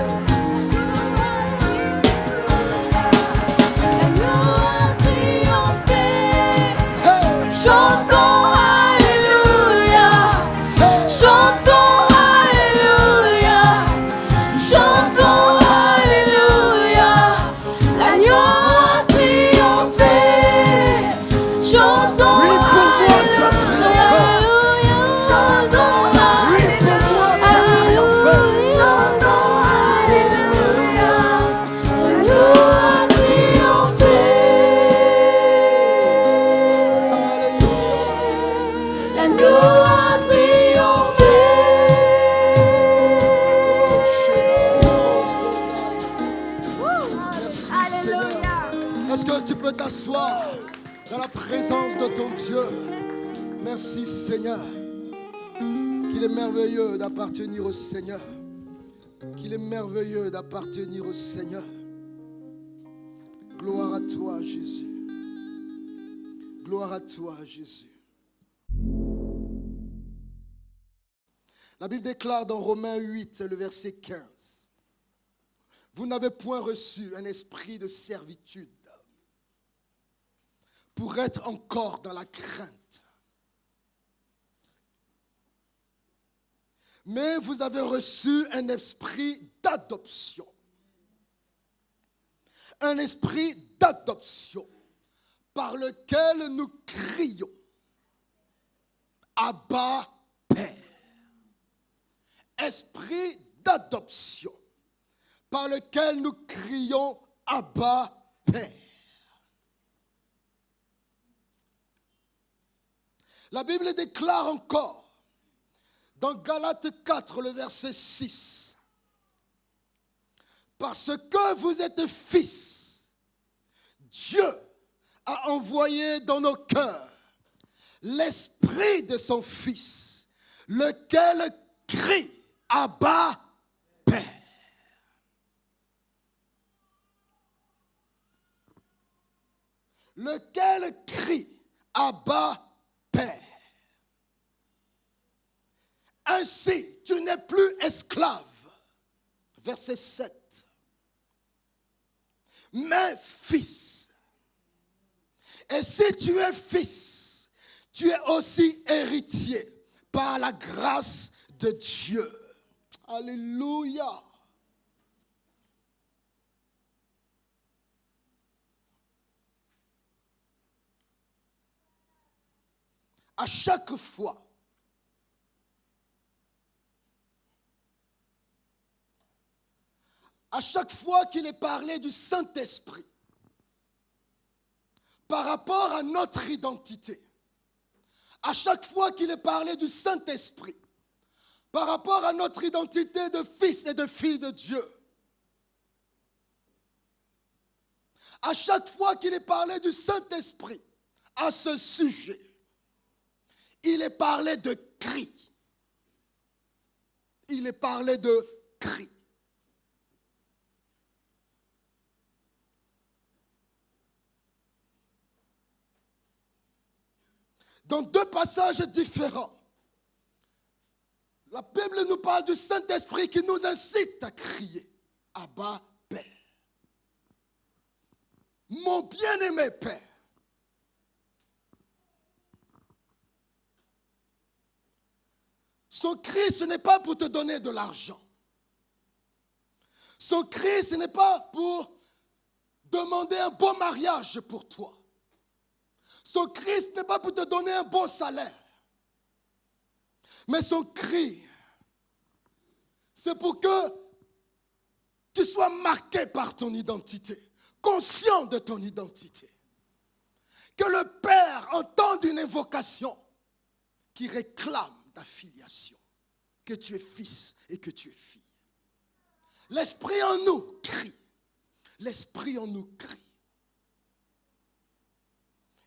Assois dans la présence de ton Dieu. Merci Seigneur. Qu'il est merveilleux d'appartenir au Seigneur. Qu'il est merveilleux d'appartenir au Seigneur. Gloire à toi Jésus. Gloire à toi Jésus. La Bible déclare dans Romains 8, le verset 15. Vous n'avez point reçu un esprit de servitude pour être encore dans la crainte. Mais vous avez reçu un esprit d'adoption. Un esprit d'adoption par lequel nous crions Abba, Père. Esprit d'adoption par lequel nous crions Abba, Père. La Bible déclare encore dans Galates 4, le verset 6, parce que vous êtes fils, Dieu a envoyé dans nos cœurs l'esprit de son Fils, lequel crie Abba, Père. Lequel crie Abba, Père. Ainsi, tu n'es plus esclave. Verset 7. Mais fils. Et si tu es fils, tu es aussi héritier par la grâce de Dieu. Alléluia. À chaque fois qu'il est parlé du Saint-Esprit, par rapport à notre identité, à chaque fois qu'il est parlé du Saint-Esprit, par rapport à notre identité de fils et de filles de Dieu, à chaque fois qu'il est parlé du Saint-Esprit à ce sujet, il est parlé de cri. Il est parlé de cri. Dans deux passages différents, la Bible nous parle du Saint-Esprit qui nous incite à crier Abba, Père. Mon bien-aimé Père. Son cri, ce n'est pas pour te donner de l'argent. Son cri, ce n'est pas pour demander un beau mariage pour toi. Son cri, ce n'est pas pour te donner un bon salaire. Mais son cri, c'est pour que tu sois marqué par ton identité, conscient de ton identité. Que le Père entende une invocation qui réclame ta filiation, que tu es fils et que tu es fille. L'Esprit en nous crie. L'Esprit en nous crie.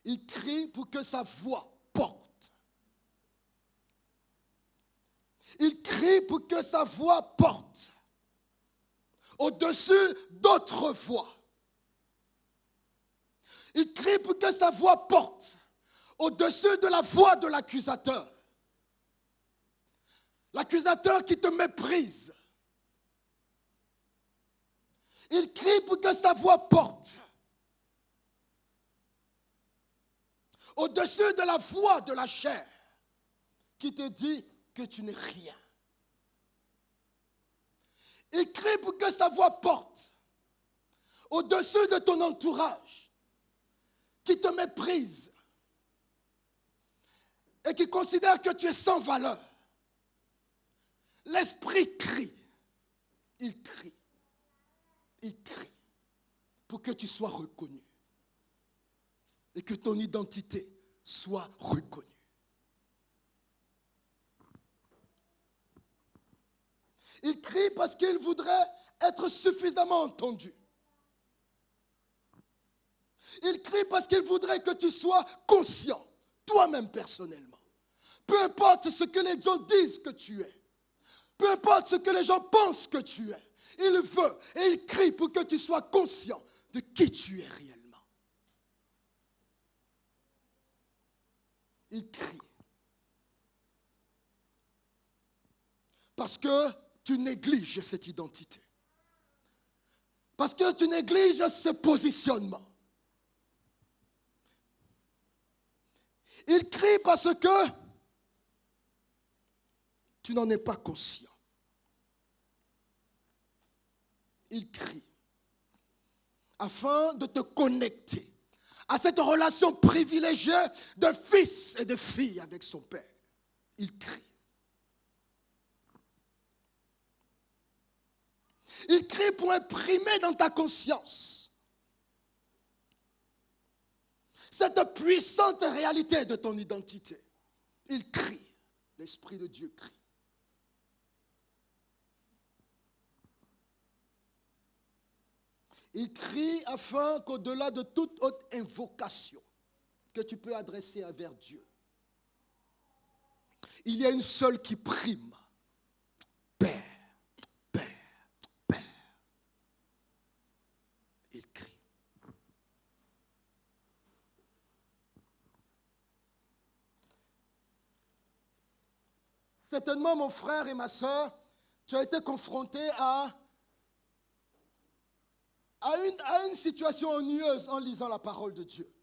Il crie pour que sa voix porte. Il crie pour que sa voix porte au-dessus d'autres voix. Il crie pour que sa voix porte au-dessus de la voix de l'accusateur. L'accusateur qui te méprise. Il crie pour que sa voix porte au-dessus de la voix de la chair qui te dit que tu n'es rien. Il crie pour que sa voix porte au-dessus de ton entourage qui te méprise et qui considère que tu es sans valeur. L'Esprit crie. Il crie. Il crie pour que tu sois reconnu et que ton identité soit reconnue. Il crie parce qu'il voudrait être suffisamment entendu. Il crie crie parce qu'il voudrait que tu sois conscient, toi-même personnellement. Peu importe ce que les gens disent que tu es. Peu importe ce que les gens pensent que tu es. Il veut et il crie pour que tu sois conscient de qui tu es réellement. Il crie. Parce que tu négliges cette identité. Parce que tu négliges ce positionnement. Il crie parce que tu n'en es pas conscient. Il crie afin de te connecter à cette relation privilégiée de fils et de fille avec son Père. Il crie. Il crie pour imprimer dans ta conscience cette puissante réalité de ton identité. Il crie. L'Esprit de Dieu crie. Il crie afin qu'au-delà de toute autre invocation que tu peux adresser envers Dieu, il y a une seule qui prime. Père, Père, Père. Il crie. Certainement, mon frère et ma soeur, tu as été confronté à une situation ennuyeuse en lisant la parole de Dieu.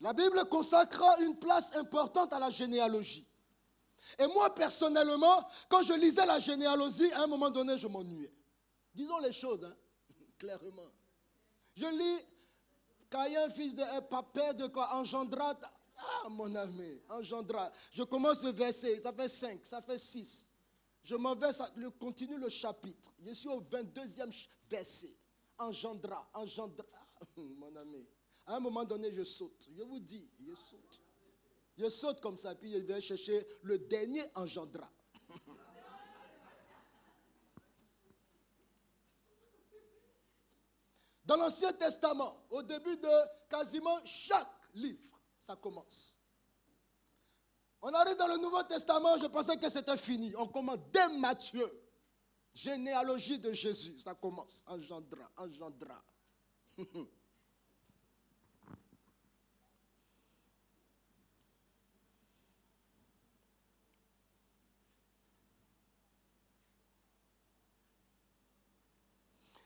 La Bible consacre une place importante à la généalogie. Et moi, personnellement, quand je lisais la généalogie, à un moment donné, je m'ennuyais. Disons les choses, clairement. Je lis Caïn, fils de père de quoi? Engendra. Ah, mon ami, engendra. Je commence le verset, ça fait 5, ça fait 6. Je m'en vais, je continue le chapitre. Je suis au 22e verset. Engendra, engendra. Mon ami, à un moment donné, je saute. Je vous dis, je saute. Je saute comme ça, puis je vais chercher le dernier engendra. Dans l'Ancien Testament, au début de quasiment chaque livre, ça commence. On arrive dans le Nouveau Testament, je pensais que c'était fini. On commence dès Matthieu. Généalogie de Jésus, ça commence. Engendra, engendra.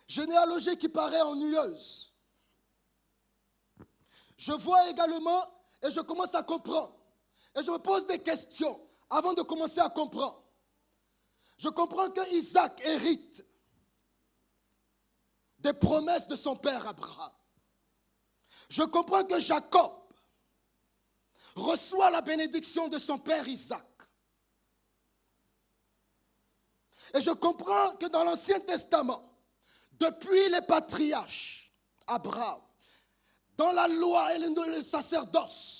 Généalogie qui paraît ennuyeuse. Je vois également et je commence à comprendre. Et je me pose des questions avant de commencer à comprendre. Je comprends que Isaac hérite des promesses de son père Abraham. Je comprends que Jacob reçoit la bénédiction de son père Isaac. Et je comprends que dans l'Ancien Testament, depuis les patriarches, Abraham, dans la loi et le sacerdoce,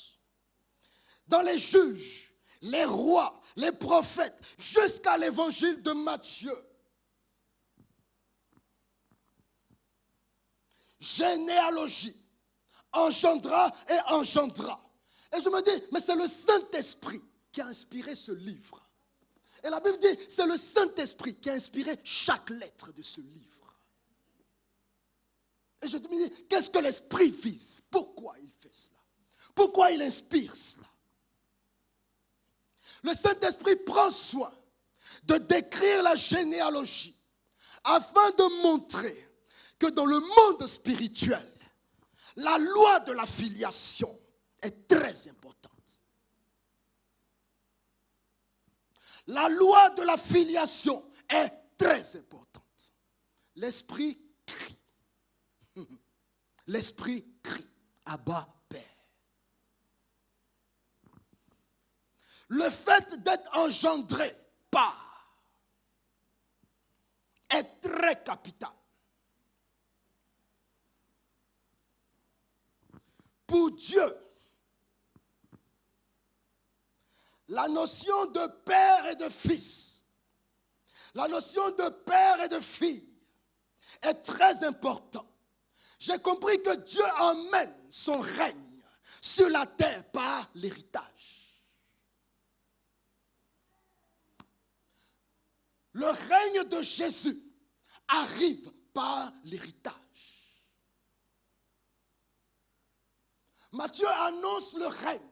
dans les juges, les rois, les prophètes, jusqu'à l'évangile de Matthieu. Généalogie, engendra et engendra. Et je me dis, mais c'est le Saint-Esprit qui a inspiré ce livre. Et la Bible dit, c'est le Saint-Esprit qui a inspiré chaque lettre de ce livre. Et je me dis, qu'est-ce que l'Esprit vise? Pourquoi il fait cela? Pourquoi il inspire cela? Le Saint-Esprit prend soin de décrire la généalogie afin de montrer que dans le monde spirituel, la loi de la filiation est très importante. La loi de la filiation est très importante. L'Esprit crie. L'Esprit crie. Abba, Père. Le fait d'être engendré par est très capital. Pour Dieu, la notion de père et de fils, la notion de père et de fille est très important. J'ai compris que Dieu emmène son règne sur la terre par l'héritage. Le règne de Jésus arrive par l'héritage. Matthieu annonce le règne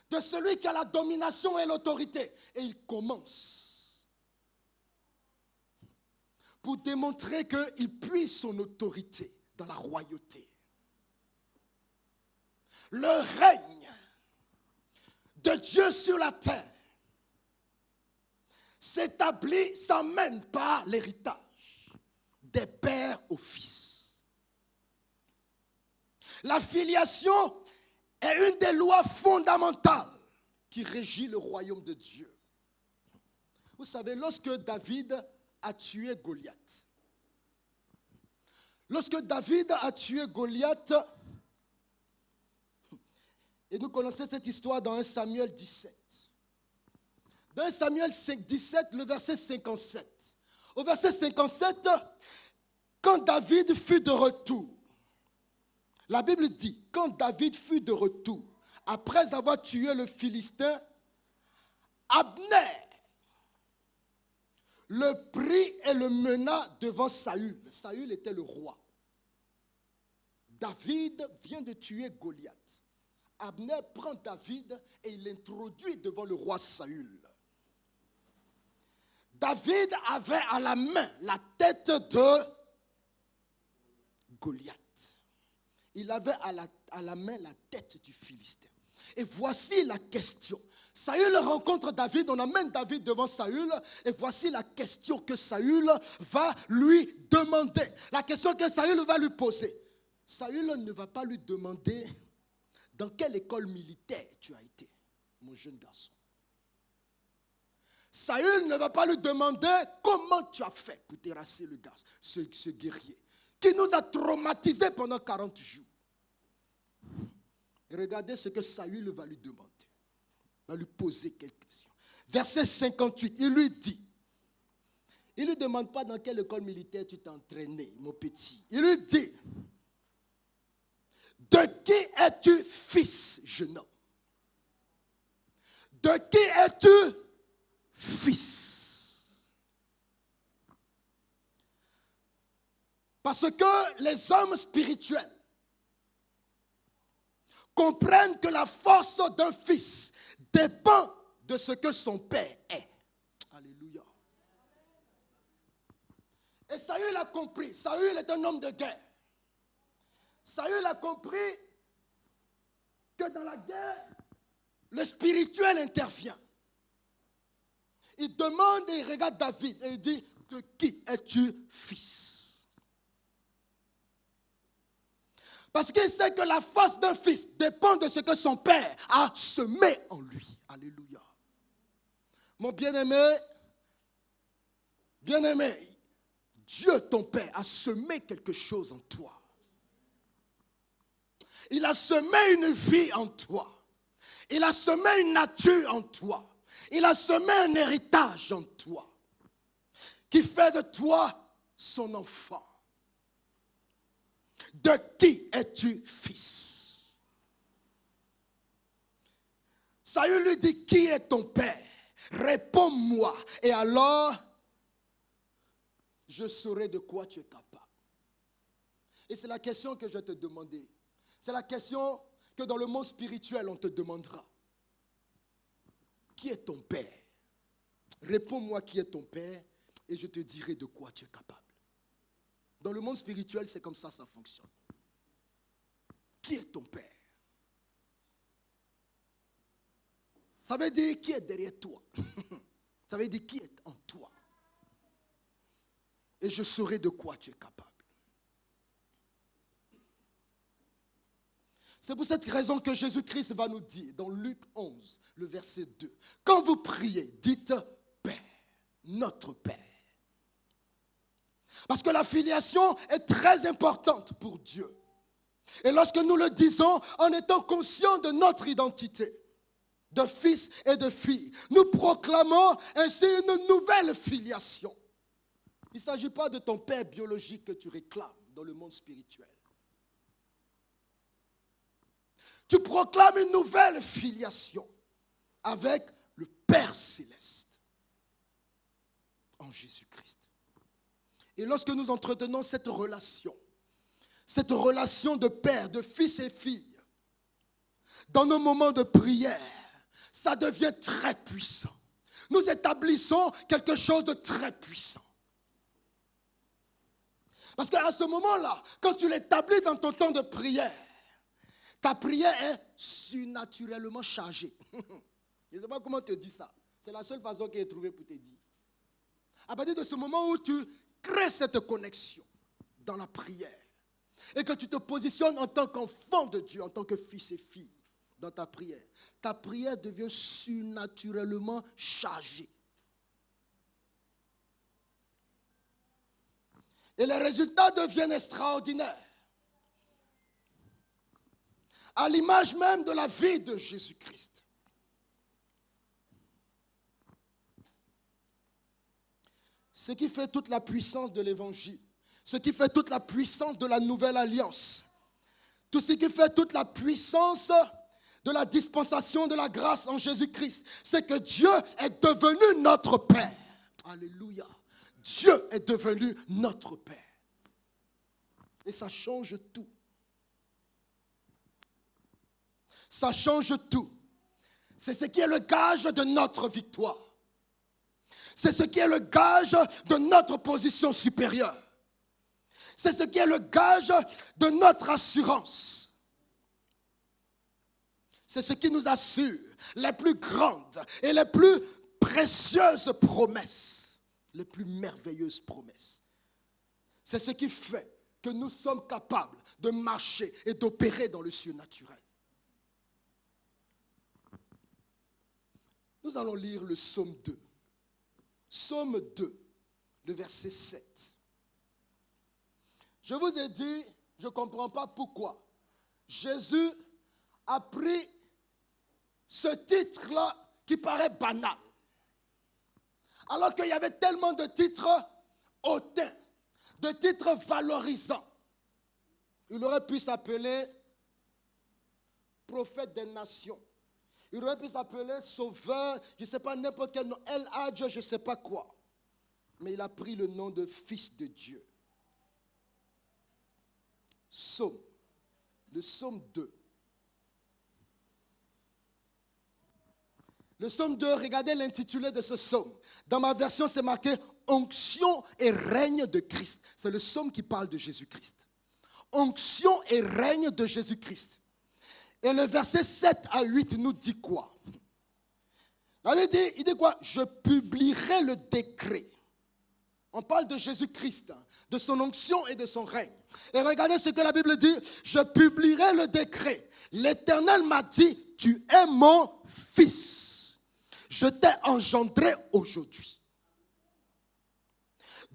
de celui qui a la domination et l'autorité. Et il commence pour démontrer qu'il puise son autorité dans la royauté. Le règne de Dieu sur la terre s'établit, s'amène par l'héritage des pères aux fils. La filiation est une des lois fondamentales qui régit le royaume de Dieu. Vous savez, lorsque David a tué Goliath, et nous connaissons cette histoire dans 1 Samuel 17. Dans 1 Samuel 17, le verset 57. Au verset 57, quand David fut de retour, la Bible dit, quand David fut de retour, après avoir tué le Philistin, Abner le prit et le mena devant Saül. Saül était le roi. David vient de tuer Goliath. Abner prend David et il l'introduit devant le roi Saül. David avait à la main la tête de Goliath. Il avait à la main la tête du Philistin. Et voici la question. Saül rencontre David, on amène David devant Saül, et voici la question que Saül va lui demander. La question que Saül va lui poser. Saül ne va pas lui demander dans quelle école militaire tu as été, mon jeune garçon. Saül ne va pas lui demander comment tu as fait pour terrasser le garçon, ce guerrier, qui nous a traumatisés pendant 40 jours. Et regardez ce que Saül va lui demander. Il va lui poser quelques questions. Verset 58, il lui dit, il ne lui demande pas dans quelle école militaire tu t'es entraîné, mon petit. Il lui dit, de qui es-tu fils, jeune homme? De qui es-tu fils? Parce que les hommes spirituels comprennent que la force d'un fils dépend de ce que son père est. Alléluia. Et Saül a compris. Saül est un homme de guerre. Saül a compris que dans la guerre, le spirituel intervient. Il demande et il regarde David et il dit, de qui es-tu fils? Parce qu'il sait que la force d'un fils dépend de ce que son père a semé en lui. Alléluia. Mon bien-aimé, Dieu ton père a semé quelque chose en toi. Il a semé une vie en toi. Il a semé une nature en toi. Il a semé un héritage en toi qui fait de toi son enfant. De qui es-tu fils? Saül lui dit, qui est ton père? Réponds-moi. Et alors, je saurai de quoi tu es capable. Et c'est la question que je vais te demander. C'est la question que dans le monde spirituel, on te demandera. Qui est ton père? Réponds-moi qui est ton père et je te dirai de quoi tu es capable. Dans le monde spirituel, c'est comme ça fonctionne. Qui est ton père? Ça veut dire qui est derrière toi. Ça veut dire qui est en toi. Et je saurai de quoi tu es capable. C'est pour cette raison que Jésus-Christ va nous dire dans Luc 11, le verset 2. Quand vous priez, dites Père, notre Père. Parce que la filiation est très importante pour Dieu. Et lorsque nous le disons en étant conscients de notre identité de fils et de filles, nous proclamons ainsi une nouvelle filiation. Il ne s'agit pas de ton père biologique que tu réclames dans le monde spirituel. Tu proclames une nouvelle filiation avec le Père céleste en Jésus-Christ. Et lorsque nous entretenons cette relation de père, de fils et fille, dans nos moments de prière, ça devient très puissant. Nous établissons quelque chose de très puissant. Parce qu'à ce moment-là, quand tu l'établis dans ton temps de prière, ta prière est surnaturellement chargée. Je ne sais pas comment te dire ça. C'est la seule façon que j'ai trouvée pour te dire. À partir de ce moment où tu crées cette connexion dans la prière et que tu te positionnes en tant qu'enfant de Dieu, en tant que fils et fille dans ta prière devient surnaturellement chargée. Et les résultats deviennent extraordinaires. À l'image même de la vie de Jésus-Christ. Ce qui fait toute la puissance de l'évangile, ce qui fait toute la puissance de la nouvelle alliance, tout ce qui fait toute la puissance de la dispensation de la grâce en Jésus-Christ, c'est que Dieu est devenu notre Père. Alléluia. Dieu est devenu notre Père. Et ça change tout. Ça change tout. C'est ce qui est le gage de notre victoire. C'est ce qui est le gage de notre position supérieure. C'est ce qui est le gage de notre assurance. C'est ce qui nous assure les plus grandes et les plus précieuses promesses, les plus merveilleuses promesses. C'est ce qui fait que nous sommes capables de marcher et d'opérer dans le surnaturel. Nous allons lire le psaume 2. Psaume 2, le verset 7. Je vous ai dit, je ne comprends pas pourquoi Jésus a pris ce titre-là qui paraît banal. Alors qu'il y avait tellement de titres hautains, de titres valorisants. Il aurait pu s'appeler prophète des nations. Il aurait pu s'appeler sauveur, je ne sais pas, n'importe quel nom, El Hadj, je ne sais pas quoi. Mais il a pris le nom de fils de Dieu. Psaume, le psaume 2. Le psaume 2, regardez l'intitulé de ce psaume. Dans ma version, c'est marqué « Onction et règne de Christ ». C'est le psaume qui parle de Jésus-Christ. Onction et règne de Jésus-Christ. Et le verset 7 à 8 nous dit quoi? Il dit quoi? Je publierai le décret. On parle de Jésus-Christ, de son onction et de son règne. Et regardez ce que la Bible dit. Je publierai le décret. L'Éternel m'a dit, tu es mon fils. Je t'ai engendré aujourd'hui.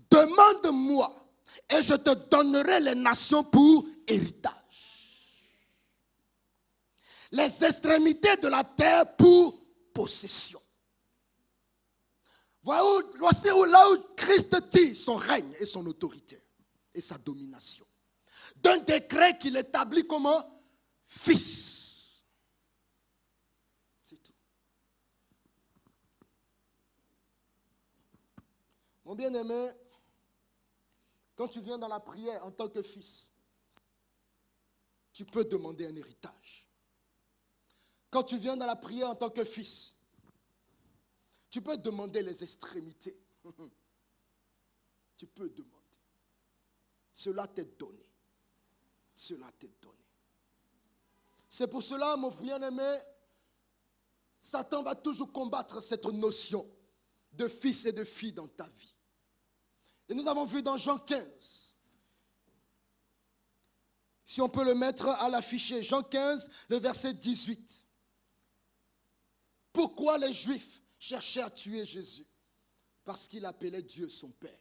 Demande-moi et je te donnerai les nations pour héritage. Les extrémités de la terre pour possession. Voici là où Christ tire son règne et son autorité et sa domination. D'un décret qu'il établit comme un fils. C'est tout. Mon bien-aimé, quand tu viens dans la prière en tant que fils, tu peux demander un héritage. Quand tu viens dans la prière en tant que fils, tu peux demander les extrémités. Tu peux demander. Cela t'est donné. Cela t'est donné. C'est pour cela, mon bien-aimé, Satan va toujours combattre cette notion de fils et de fille dans ta vie. Et nous avons vu dans Jean 15. Si on peut le mettre à l'affiché, Jean 15, le verset 18. Pourquoi les Juifs cherchaient à tuer Jésus? Parce qu'il appelait Dieu son Père.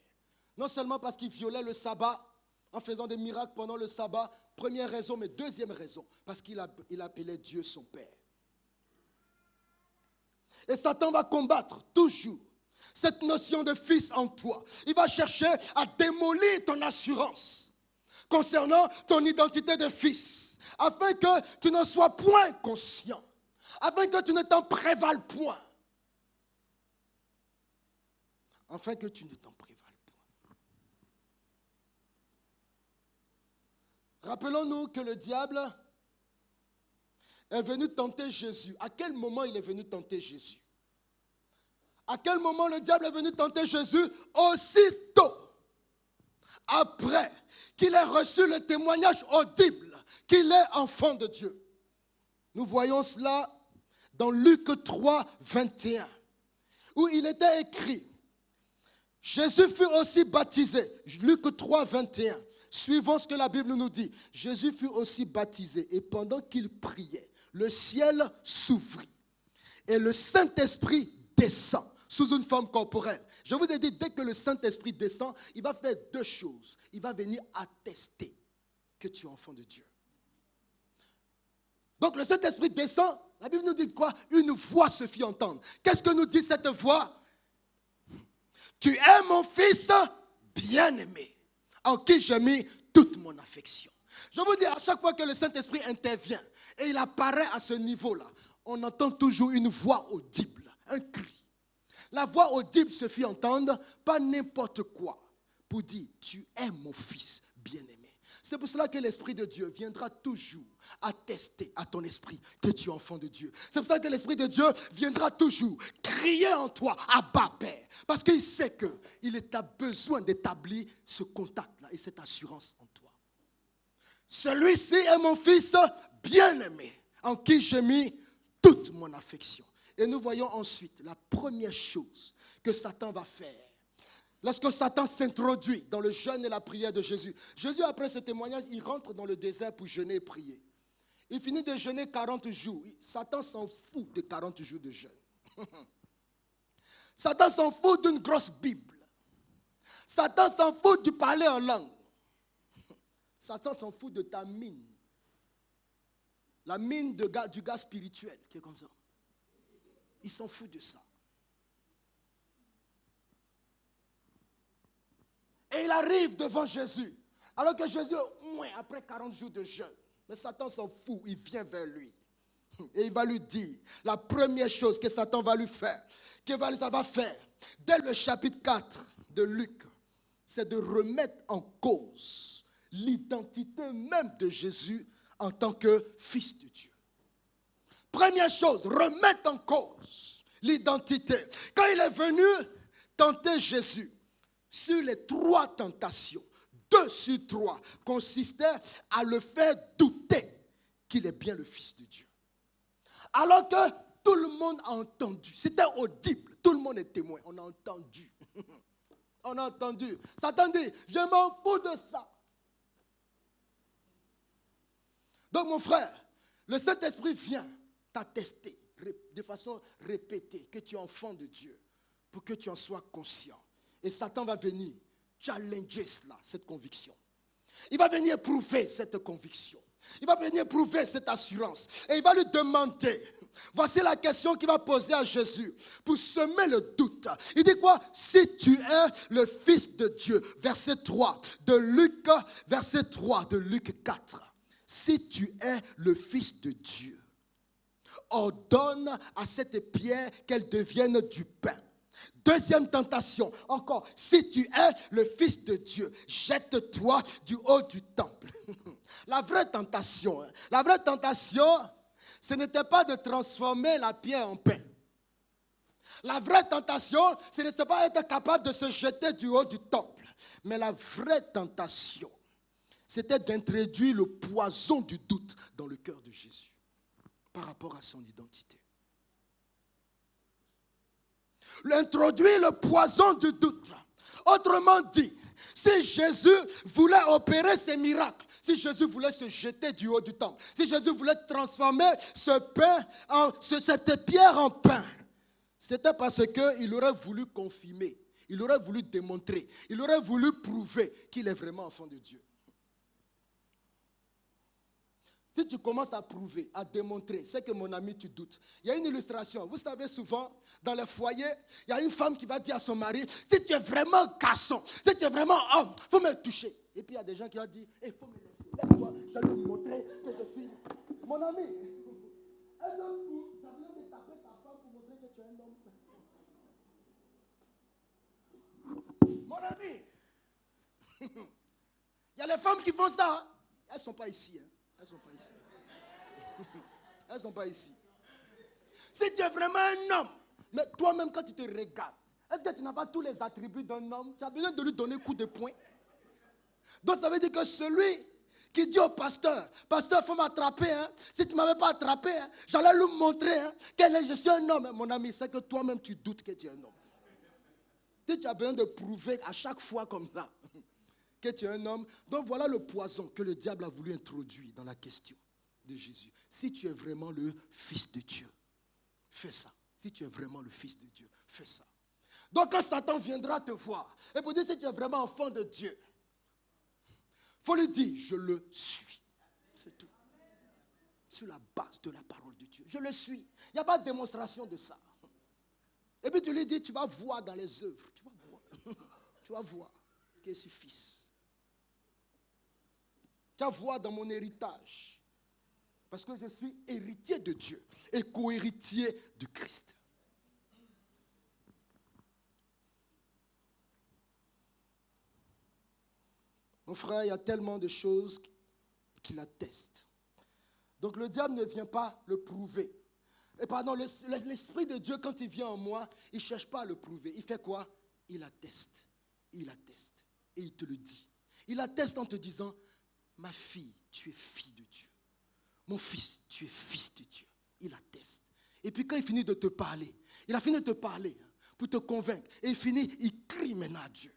Non seulement parce qu'il violait le sabbat en faisant des miracles pendant le sabbat, première raison, mais deuxième raison, parce qu'il appelait Dieu son Père. Et Satan va combattre toujours cette notion de fils en toi. Il va chercher à démolir ton assurance concernant ton identité de fils, afin que tu ne sois point conscient, afin que tu ne t'en prévales point. Afin que tu ne t'en prévales point. Rappelons-nous que le diable est venu tenter Jésus. À quel moment il est venu tenter Jésus? À quel moment le diable est venu tenter Jésus? Aussitôt après qu'il ait reçu le témoignage audible qu'il est enfant de Dieu. Nous voyons cela dans Luc 3, 21, où il était écrit, Jésus fut aussi baptisé. Luc 3, 21. Suivons ce que la Bible nous dit. Jésus fut aussi baptisé et pendant qu'il priait, le ciel s'ouvrit et le Saint-Esprit descend sous une forme corporelle. Je vous ai dit, dès que le Saint-Esprit descend, il va faire deux choses. Il va venir attester que tu es enfant de Dieu. Donc le Saint-Esprit descend, la Bible nous dit quoi? Une voix se fit entendre. Qu'est-ce que nous dit cette voix? Tu es mon fils bien-aimé, en qui j'ai mis toute mon affection. Je vous dis, à chaque fois que le Saint-Esprit intervient et il apparaît à ce niveau-là, on entend toujours une voix audible, un cri. La voix audible se fit entendre, pas n'importe quoi, pour dire, tu es mon fils bien-aimé. C'est pour cela que l'Esprit de Dieu viendra toujours attester à ton esprit que tu es enfant de Dieu. C'est pour ça que l'Esprit de Dieu viendra toujours crier en toi, Abba Père. Parce qu'il sait qu'il a besoin d'établir ce contact-là et cette assurance en toi. Celui-ci est mon fils bien-aimé, en qui j'ai mis toute mon affection. Et nous voyons ensuite la première chose que Satan va faire. Lorsque Satan s'introduit dans le jeûne et la prière de Jésus, Jésus, après ce témoignage, il rentre dans le désert pour jeûner et prier. Il finit de jeûner 40 jours. Satan s'en fout de 40 jours de jeûne. Satan s'en fout d'une grosse Bible. Satan s'en fout du parler en langue. Satan s'en fout de ta mine. La mine du gars spirituel qui est comme ça. Il s'en fout de ça. Et il arrive devant Jésus. Alors que Jésus, après 40 jours de jeûne, mais Satan s'en fout, il vient vers lui. Et il va lui dire, la première chose que Satan va lui faire, ça va faire, dès le chapitre 4 de Luc, c'est de remettre en cause l'identité même de Jésus en tant que fils de Dieu. Première chose, remettre en cause l'identité. Quand il est venu tenter Jésus, sur les 3 tentations, 2 sur 3 consistaient à le faire douter qu'il est bien le Fils de Dieu. Alors que tout le monde a entendu, c'était audible, tout le monde est témoin, on a entendu. On a entendu. Satan dit, je m'en fous de ça. Donc mon frère, le Saint-Esprit vient t'attester de façon répétée que tu es enfant de Dieu pour que tu en sois conscient. Et Satan va venir challenger cela, cette conviction. Il va venir prouver cette conviction. Il va venir prouver cette assurance. Et il va lui demander, voici la question qu'il va poser à Jésus pour semer le doute. Il dit quoi? Si tu es le Fils de Dieu, verset 3 de Luc, verset 3 de Luc 4. Si tu es le Fils de Dieu, ordonne à cette pierre qu'elle devienne du pain. Deuxième tentation, encore, si tu es le Fils de Dieu, jette-toi du haut du temple. La vraie tentation, ce n'était pas de transformer la pierre en pain. La vraie tentation, ce n'était pas être capable de se jeter du haut du temple. Mais la vraie tentation, c'était d'introduire le poison du doute dans le cœur de Jésus par rapport à son identité. L'introduire le poison du doute. Autrement dit, si Jésus voulait opérer ces miracles, si Jésus voulait se jeter du haut du temple, si Jésus voulait transformer cette pierre en pain, c'était parce qu'il aurait voulu confirmer, il aurait voulu démontrer, il aurait voulu prouver qu'il est vraiment enfant de Dieu. Si tu commences à prouver, à démontrer, c'est que mon ami, tu doutes. Il y a une illustration. Vous savez, souvent, dans les foyers, il y a une femme qui va dire à son mari, si tu es vraiment garçon, si tu es vraiment homme, il faut me toucher. Et puis il y a des gens qui ont dit, il faut me laisser. Laisse-moi, je vais lui montrer que je suis mon ami. Un homme, tu as besoin de taper ta femme pour montrer que tu es un homme. Mon ami. Il y a les femmes qui font ça. Hein? Elles ne sont pas ici. Hein? Elles ne sont pas ici. Elles ne sont pas ici. Si tu es vraiment un homme, mais toi-même quand tu te regardes, est-ce que tu n'as pas tous les attributs d'un homme? Tu as besoin de lui donner coup de poing. Donc ça veut dire que celui qui dit au pasteur, pasteur, il faut m'attraper. Hein? Si tu ne m'avais pas attrapé, hein, j'allais lui montrer hein, je suis un homme. Mon ami, c'est que toi-même tu doutes que tu es un homme. Si tu as besoin de prouver à chaque fois comme ça que tu es un homme, donc voilà le poison que le diable a voulu introduire dans la question de Jésus. Si tu es vraiment le Fils de Dieu, fais ça. Si tu es vraiment le Fils de Dieu, fais ça. Donc quand Satan viendra te voir, et pour dire si tu es vraiment enfant de Dieu, il faut lui dire, je le suis. C'est tout. Sur la base de la parole de Dieu. Je le suis. Il n'y a pas de démonstration de ça. Et puis tu lui dis, tu vas voir dans les œuvres. Tu vas voir. Tu vas voir que je suis fils. Tu vas voir dans mon héritage. Parce que je suis héritier de Dieu et co-héritier de Christ. Mon frère, il y a tellement de choses qui l'attestent. Donc le diable ne vient pas le prouver. Et pardon, l'Esprit de Dieu, quand il vient en moi, il ne cherche pas à le prouver. Il fait quoi? Il atteste. Il atteste. Et il te le dit. Il atteste en te disant, ma fille, tu es fille de Dieu. Mon fils, tu es fils de Dieu. Il atteste. Et puis quand il finit de te parler, il a fini de te parler pour te convaincre. Et il finit, il crie maintenant à Dieu.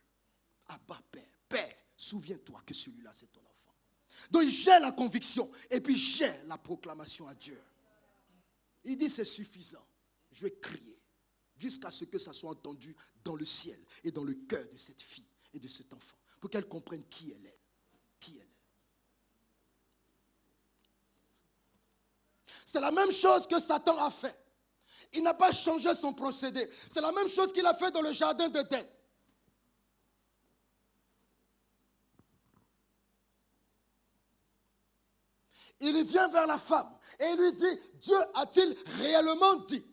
Abba, Père, Père, souviens-toi que celui-là, c'est ton enfant. Donc il gère la conviction et puis il gère la proclamation à Dieu. Il dit, c'est suffisant. Je vais crier jusqu'à ce que ça soit entendu dans le ciel et dans le cœur de cette fille et de cet enfant. Pour qu'elle comprenne qui elle est. Qui elle est. C'est la même chose que Satan a fait. Il n'a pas changé son procédé. C'est la même chose qu'il a fait dans le jardin d'Éden. Il vient vers la femme et il lui dit, Dieu a-t-il réellement dit?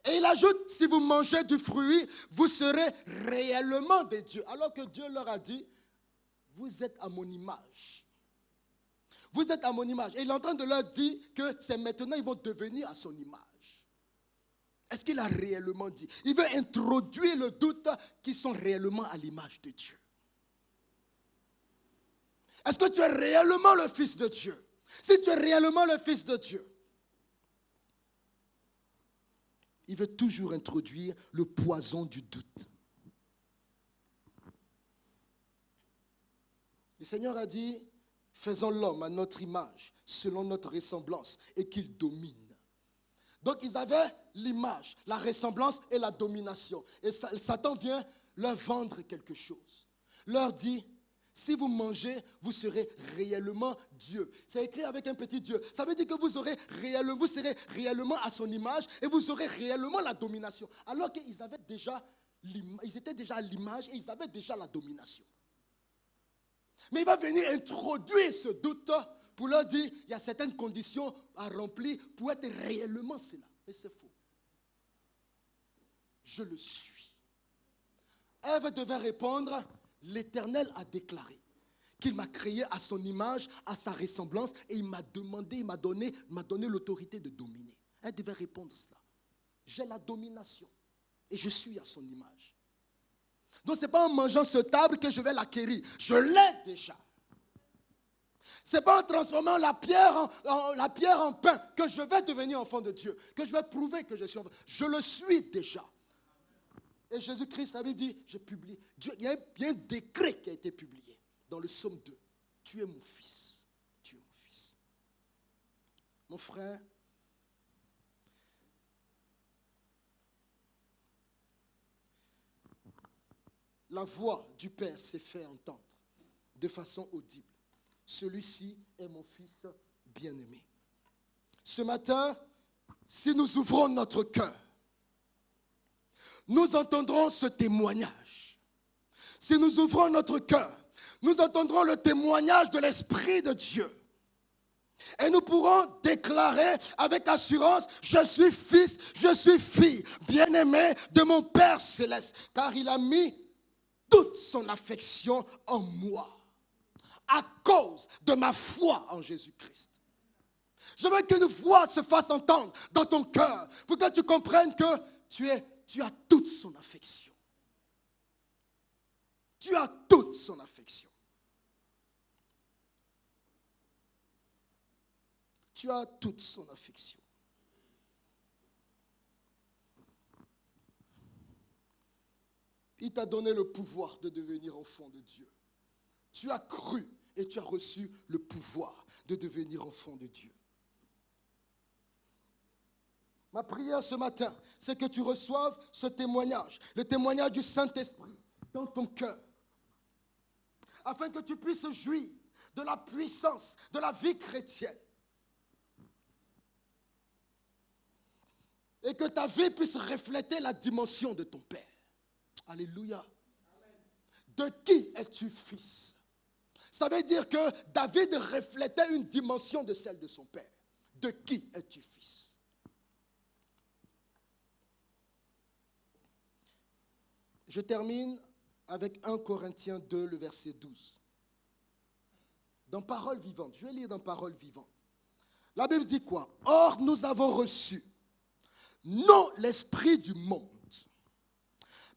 Et il ajoute, si vous mangez du fruit, vous serez réellement des dieux. Alors que Dieu leur a dit, vous êtes à mon image. Vous êtes à mon image. Et il est en train de leur dire que c'est maintenant, ils vont devenir à son image. Est-ce qu'il a réellement dit? Il veut introduire le doute qu'ils sont réellement à l'image de Dieu. Est-ce que tu es réellement le Fils de Dieu? Si tu es réellement le Fils de Dieu, il veut toujours introduire le poison du doute. Le Seigneur a dit, faisons l'homme à notre image, selon notre ressemblance, et qu'il domine. Donc ils avaient l'image, la ressemblance et la domination. Et Satan vient leur vendre quelque chose. Leur dit, si vous mangez, vous serez réellement Dieu. C'est écrit avec un petit Dieu. Ça veut dire que vous serez réellement à son image et vous aurez réellement la domination. Alors qu'ils ils étaient déjà à l'image et ils avaient déjà la domination. Mais il va venir introduire ce doute pour leur dire, il y a certaines conditions à remplir pour être réellement cela. Et c'est faux. Je le suis. Ève devait répondre, l'Éternel a déclaré qu'il m'a créé à son image, à sa ressemblance, et il m'a demandé, il m'a donné l'autorité de dominer. Elle devait répondre cela. J'ai la domination et je suis à son image. Donc ce n'est pas en mangeant ce table que je vais l'acquérir. Je l'ai déjà. Ce n'est pas en transformant la pierre en pain que je vais devenir enfant de Dieu, que je vais prouver que je suis enfant. Je le suis déjà. Et Jésus-Christ, la Bible dit, il y a un décret qui a été publié dans le psaume 2. Tu es mon fils. Tu es mon fils. Mon frère, la voix du Père s'est fait entendre de façon audible. celui-ci est mon fils bien-aimé. Ce matin, si nous ouvrons notre cœur, nous entendrons ce témoignage. Si nous ouvrons notre cœur, nous entendrons le témoignage de l'Esprit de Dieu. Et nous pourrons déclarer avec assurance, je suis fils, je suis fille, bien-aimé de mon Père céleste, car il a mis toute son affection en moi, à cause de ma foi en Jésus-Christ. Je veux qu'une voix se fasse entendre dans ton cœur, pour que tu comprennes que tu as toute son affection. Tu as toute son affection. Tu as toute son affection. Il t'a donné le pouvoir de devenir enfant de Dieu. Tu as cru et tu as reçu le pouvoir de devenir enfant de Dieu. Ma prière ce matin, c'est que tu reçoives ce témoignage, le témoignage du Saint-Esprit dans ton cœur, afin que tu puisses jouir de la puissance de la vie chrétienne. Et que ta vie puisse refléter la dimension de ton Père. Alléluia. De qui es-tu fils? Ça veut dire que David reflétait une dimension de celle de son Père. De qui es-tu fils? Je termine avec 1 Corinthiens 2, le verset 12. Dans Parole vivante, je vais lire dans Parole vivante. La Bible dit quoi? Or, nous avons reçu non l'esprit du monde,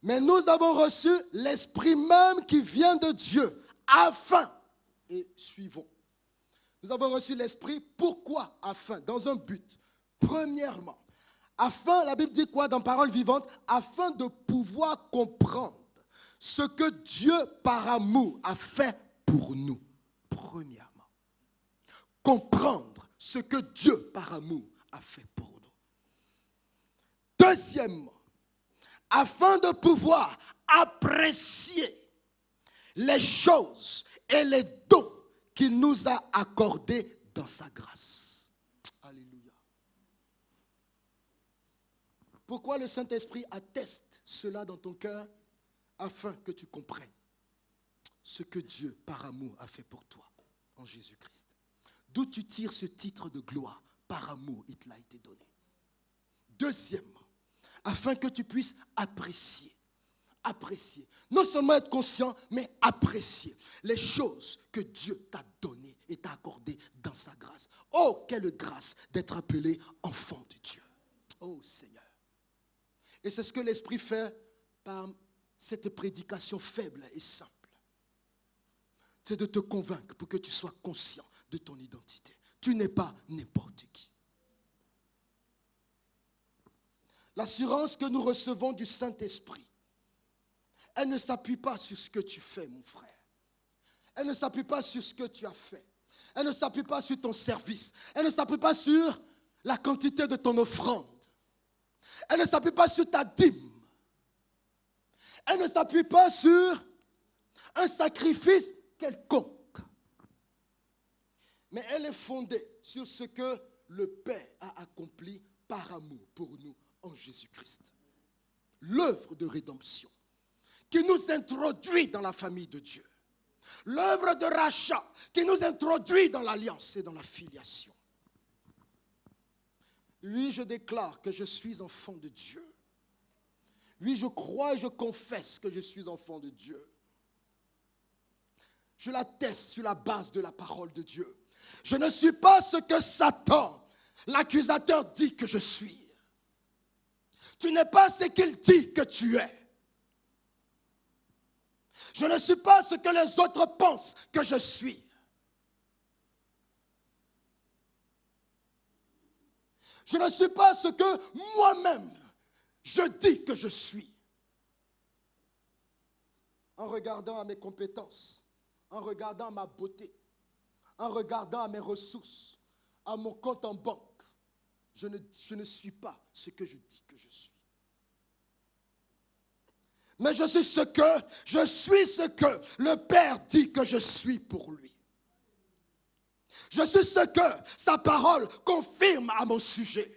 mais nous avons reçu l'esprit même qui vient de Dieu, afin, et suivons. Nous avons reçu l'esprit, pourquoi? Afin, dans un but. Premièrement, afin, la Bible dit quoi dans Parole vivante? Afin de pouvoir comprendre ce que Dieu par amour a fait pour nous. Premièrement, comprendre ce que Dieu par amour a fait pour nous. Deuxièmement, afin de pouvoir apprécier les choses et les dons qu'il nous a accordés dans sa grâce. Alléluia. Pourquoi le Saint-Esprit atteste cela dans ton cœur? Afin que tu comprennes ce que Dieu par amour a fait pour toi en Jésus-Christ. D'où tu tires ce titre de gloire? Par amour, il te l'a été donné. Deuxièmement, afin que tu puisses apprécier. Non seulement être conscient, mais apprécier les choses que Dieu t'a données et t'a accordées dans sa grâce. Oh, quelle grâce d'être appelé enfant de Dieu. Oh Seigneur. Et c'est ce que l'Esprit fait par cette prédication faible et simple. C'est de te convaincre pour que tu sois conscient de ton identité. Tu n'es pas n'importe qui. L'assurance que nous recevons du Saint-Esprit, elle ne s'appuie pas sur ce que tu fais, mon frère. Elle ne s'appuie pas sur ce que tu as fait. Elle ne s'appuie pas sur ton service. Elle ne s'appuie pas sur la quantité de ton offrande. Elle ne s'appuie pas sur ta dîme. Elle ne s'appuie pas sur un sacrifice quelconque. Mais elle est fondée sur ce que le Père a accompli par amour pour nous en Jésus-Christ. L'œuvre de rédemption qui nous introduit dans la famille de Dieu. L'œuvre de rachat qui nous introduit dans l'alliance et dans la filiation. Oui, je déclare que je suis enfant de Dieu. Oui, je crois et je confesse que je suis enfant de Dieu. Je l'atteste sur la base de la parole de Dieu. Je ne suis pas ce que Satan, l'accusateur, dit que je suis. Tu n'es pas ce qu'il dit que tu es. Je ne suis pas ce que les autres pensent que je suis. Je ne suis pas ce que moi-même je dis que je suis. En regardant à mes compétences, en regardant à ma beauté, en regardant à mes ressources, à mon compte en banque, je ne suis pas ce que je dis que je suis. Mais je suis ce que le Père dit que je suis pour lui. Je suis ce que sa parole confirme à mon sujet.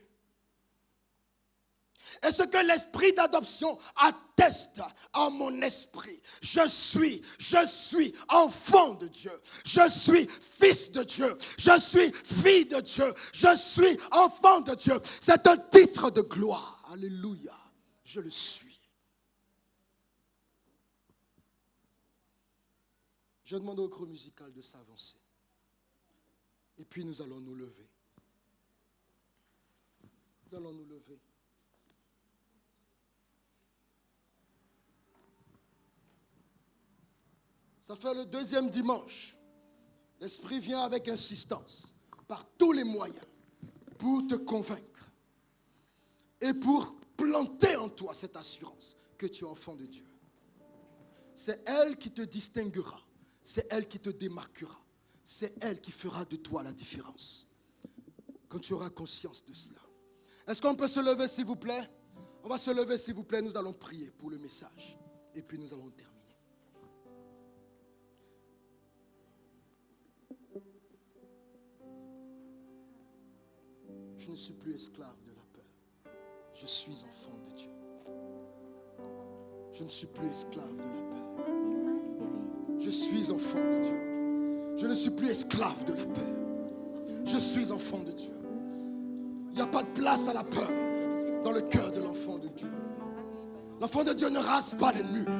Et ce que l'esprit d'adoption atteste à mon esprit. Je suis enfant de Dieu. Je suis fils de Dieu. Je suis fille de Dieu. Je suis enfant de Dieu. C'est un titre de gloire. Alléluia. Je le suis. Je demande au groupe musical de s'avancer. Et puis nous allons nous lever. Nous allons nous lever. Ça fait le deuxième dimanche. L'Esprit vient avec insistance, par tous les moyens, pour te convaincre et pour planter en toi cette assurance que tu es enfant de Dieu. C'est elle qui te distinguera, c'est elle qui te démarquera, c'est elle qui fera de toi la différence. Quand tu auras conscience de cela. Est-ce qu'on peut se lever s'il vous plaît? On va se lever s'il vous plaît, nous allons prier pour le message et puis nous allons terminer. Je ne suis plus esclave de la peur. Je suis enfant de Dieu. Je ne suis plus esclave de la peur. Je suis enfant de Dieu. Je ne suis plus esclave de la peur. Je suis enfant de Dieu. Il n'y a pas de place à la peur dans le cœur de l'enfant de Dieu. L'enfant de Dieu ne rase pas les murs.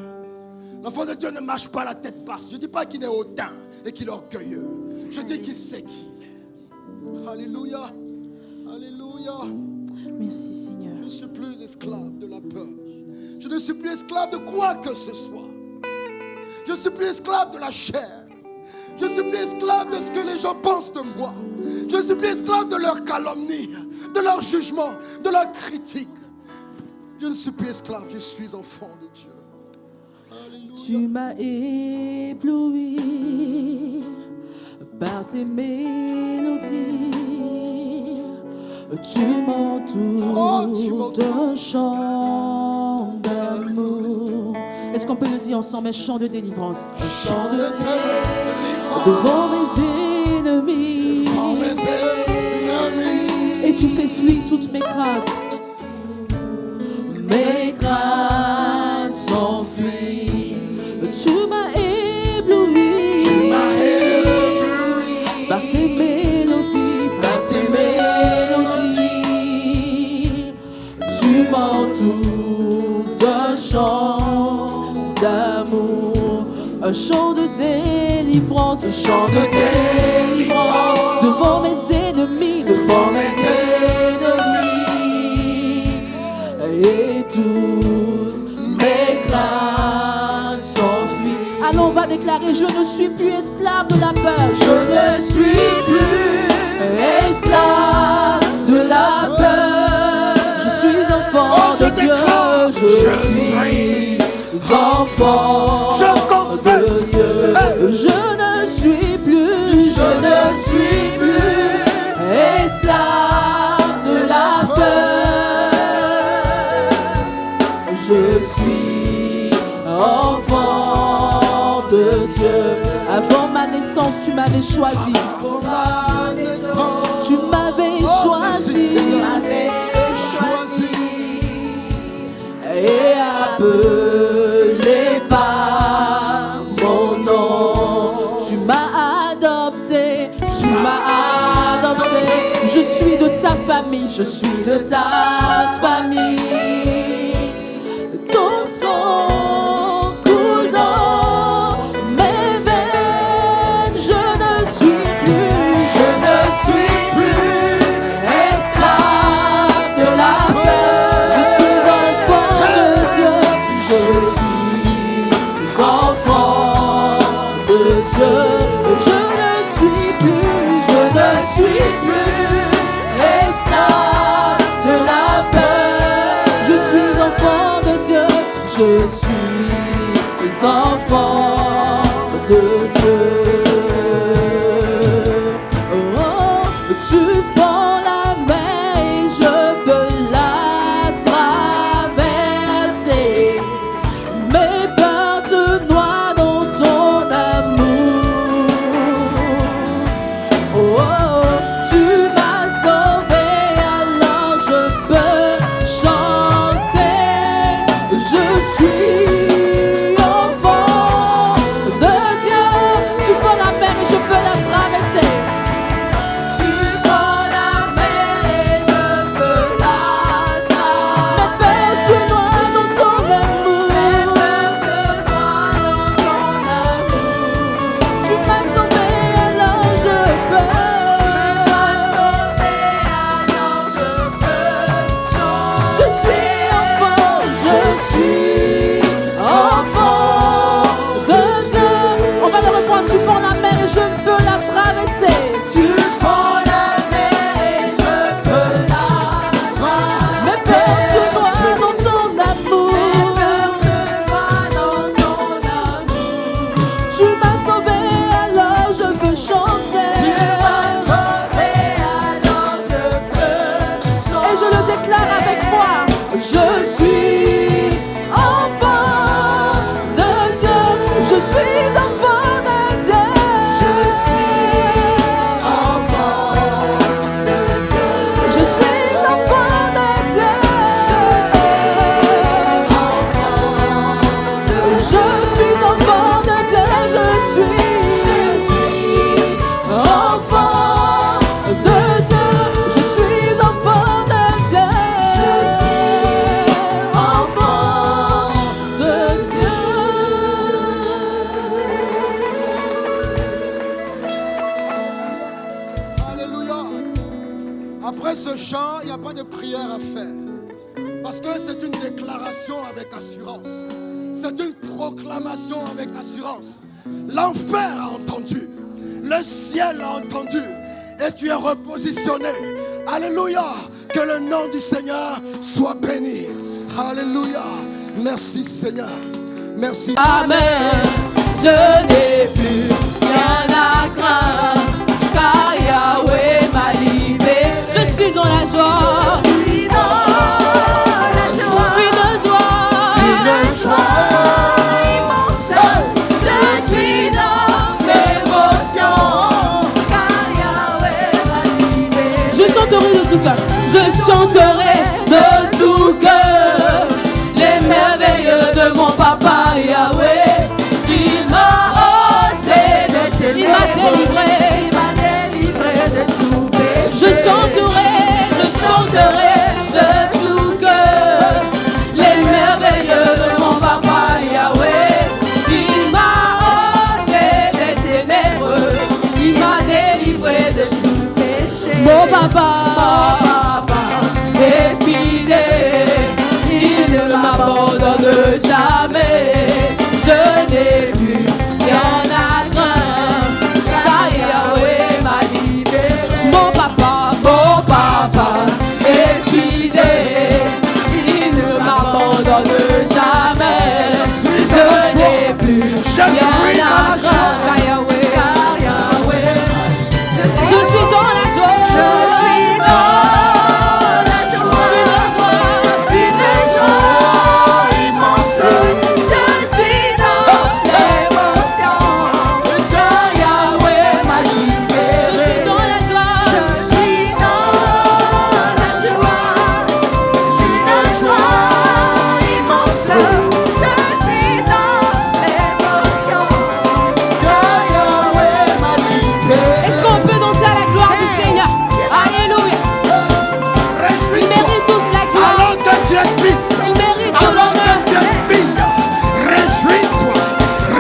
L'enfant de Dieu ne marche pas la tête basse. Je ne dis pas qu'il est hautain et qu'il est orgueilleux. Je dis qu'il sait qui il est. Alléluia. Alléluia. Merci Seigneur. Je ne suis plus esclave de la peur. Je ne suis plus esclave de quoi que ce soit. Je ne suis plus esclave de la chair. Je ne suis plus esclave de ce que les gens pensent de moi. Je ne suis plus esclave de leur calomnie, de leur jugement, de leur critique. Je ne suis plus esclave, je suis enfant de Dieu. Alléluia. Tu m'as ébloui par tes mélodies. Tu m'entoures d'un chant d'amour. Est-ce qu'on peut le dire ensemble? Un chant de délivrance. Un chant de délivrance. Devant mes ennemis. Devant mes ennemis. Et tu fais fuir toutes mes craintes. Mes craintes s'enfuient. Tu m'as ébloui. Tu m'as ébloui. Par tes mélodies. Par tes mélodies. Tu m'entoures d'un chant d'amour. Un chant de délivrance. Un chant de délivrance. Devant mes ennemis. Devant mes ennemis. Et toutes mes craintes s'enfuient. Allons, on va déclarer: je ne suis plus esclave de la peur. Je ne suis plus esclave de la peur. Je suis enfant de Dieu. Je suis enfant Je de confesse. Dieu. Je ne suis plus esclave de la peur. Je suis enfant de Dieu. Avant ma naissance, tu m'avais choisi. Avant ma naissance, Tu m'avais choisi. Et appelé par mon nom. Tu m'as adopté. Je suis de ta famille. Je suis de ta famille. Ton sang coule dans mes veines. Je ne suis plus esclave de la peur. Je suis enfant de Dieu. Je suis enfant de Dieu. Je ne suis plus esclave de la peur. Après ce chant, il n'y a pas de prière à faire. Parce que c'est une déclaration avec assurance. C'est une proclamation avec assurance. L'enfer a entendu. Le ciel a entendu. Et tu es repositionné. Alléluia. Que le nom du Seigneur soit béni. Alléluia. Merci Seigneur. Merci. Amen. Je n'ai plus rien à craindre, car Yahweh m'a libéré. Je suis dans la joie. Une joie immense. Je suis dans l'émotion, car Yahweh m'a libéré. Je chanterai de tout cœur. Je chanterai de tout cœur les merveilles de mon papa Yahweh. Il m'a ôté de ténèbres, il m'a délivré de tout péché. Je chanterai de tout cœur les merveilles de mon papa Yahweh. Il m'a ôté des ténèbres, il m'a délivré de tout péché. Mon papa est fidèle, il ne m'abandonne jamais. Je n'ai plus rien à craindre, car Yahweh m'a libéré. Mon papa est fidèle, il ne m'abandonne jamais. Je n'ai plus rien à craindre, car Yahweh. Je suis dans la joie. Je suis dans la joie. Une joie immense. Je suis dans l'émotion, car Yahweh m'a libéré. Je suis dans la joie. Je suis dans la joie. Une joie immense. Je suis dans l'émotion, car Yahweh m'a libéré. Est-ce qu'on peut danser à la gloire du Seigneur? Alléluia. Il mérite tous la gloire. Alors que tu es fils, Il mérite tout alors l'honneur. que tu es fille, réjouis-toi,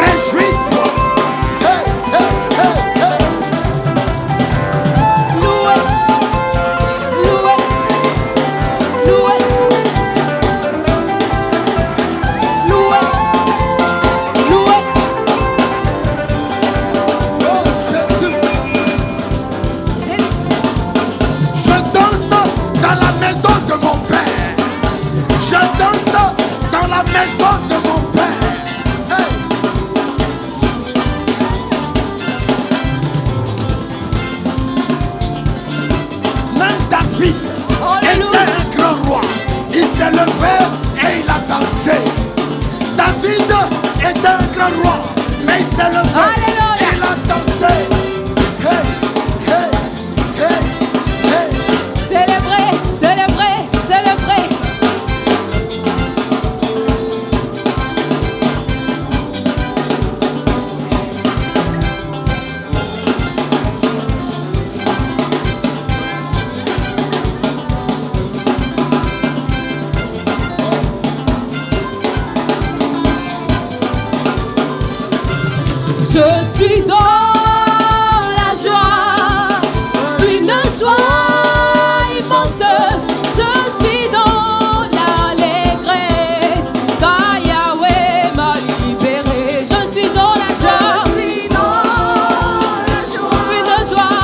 réjouis-toi. Hey, hey, hey, hey. Loué, loué, loué, loué, loué. Oh Jésus, je danse dans la maison de mon Père. Je danse dans la maison de mon Père. Hey. Même David était un grand roi. Il s'est levé et il a dansé. David était un grand roi, mais il s'est levé Alléluia. et il a dansé. Hey, hey, hey, hey. Célébrez, célébrez, célébrez. Je suis dans la joie, une joie immense. Je suis dans l'allégresse, car Yahweh m'a libéré. Je suis dans la joie, une joie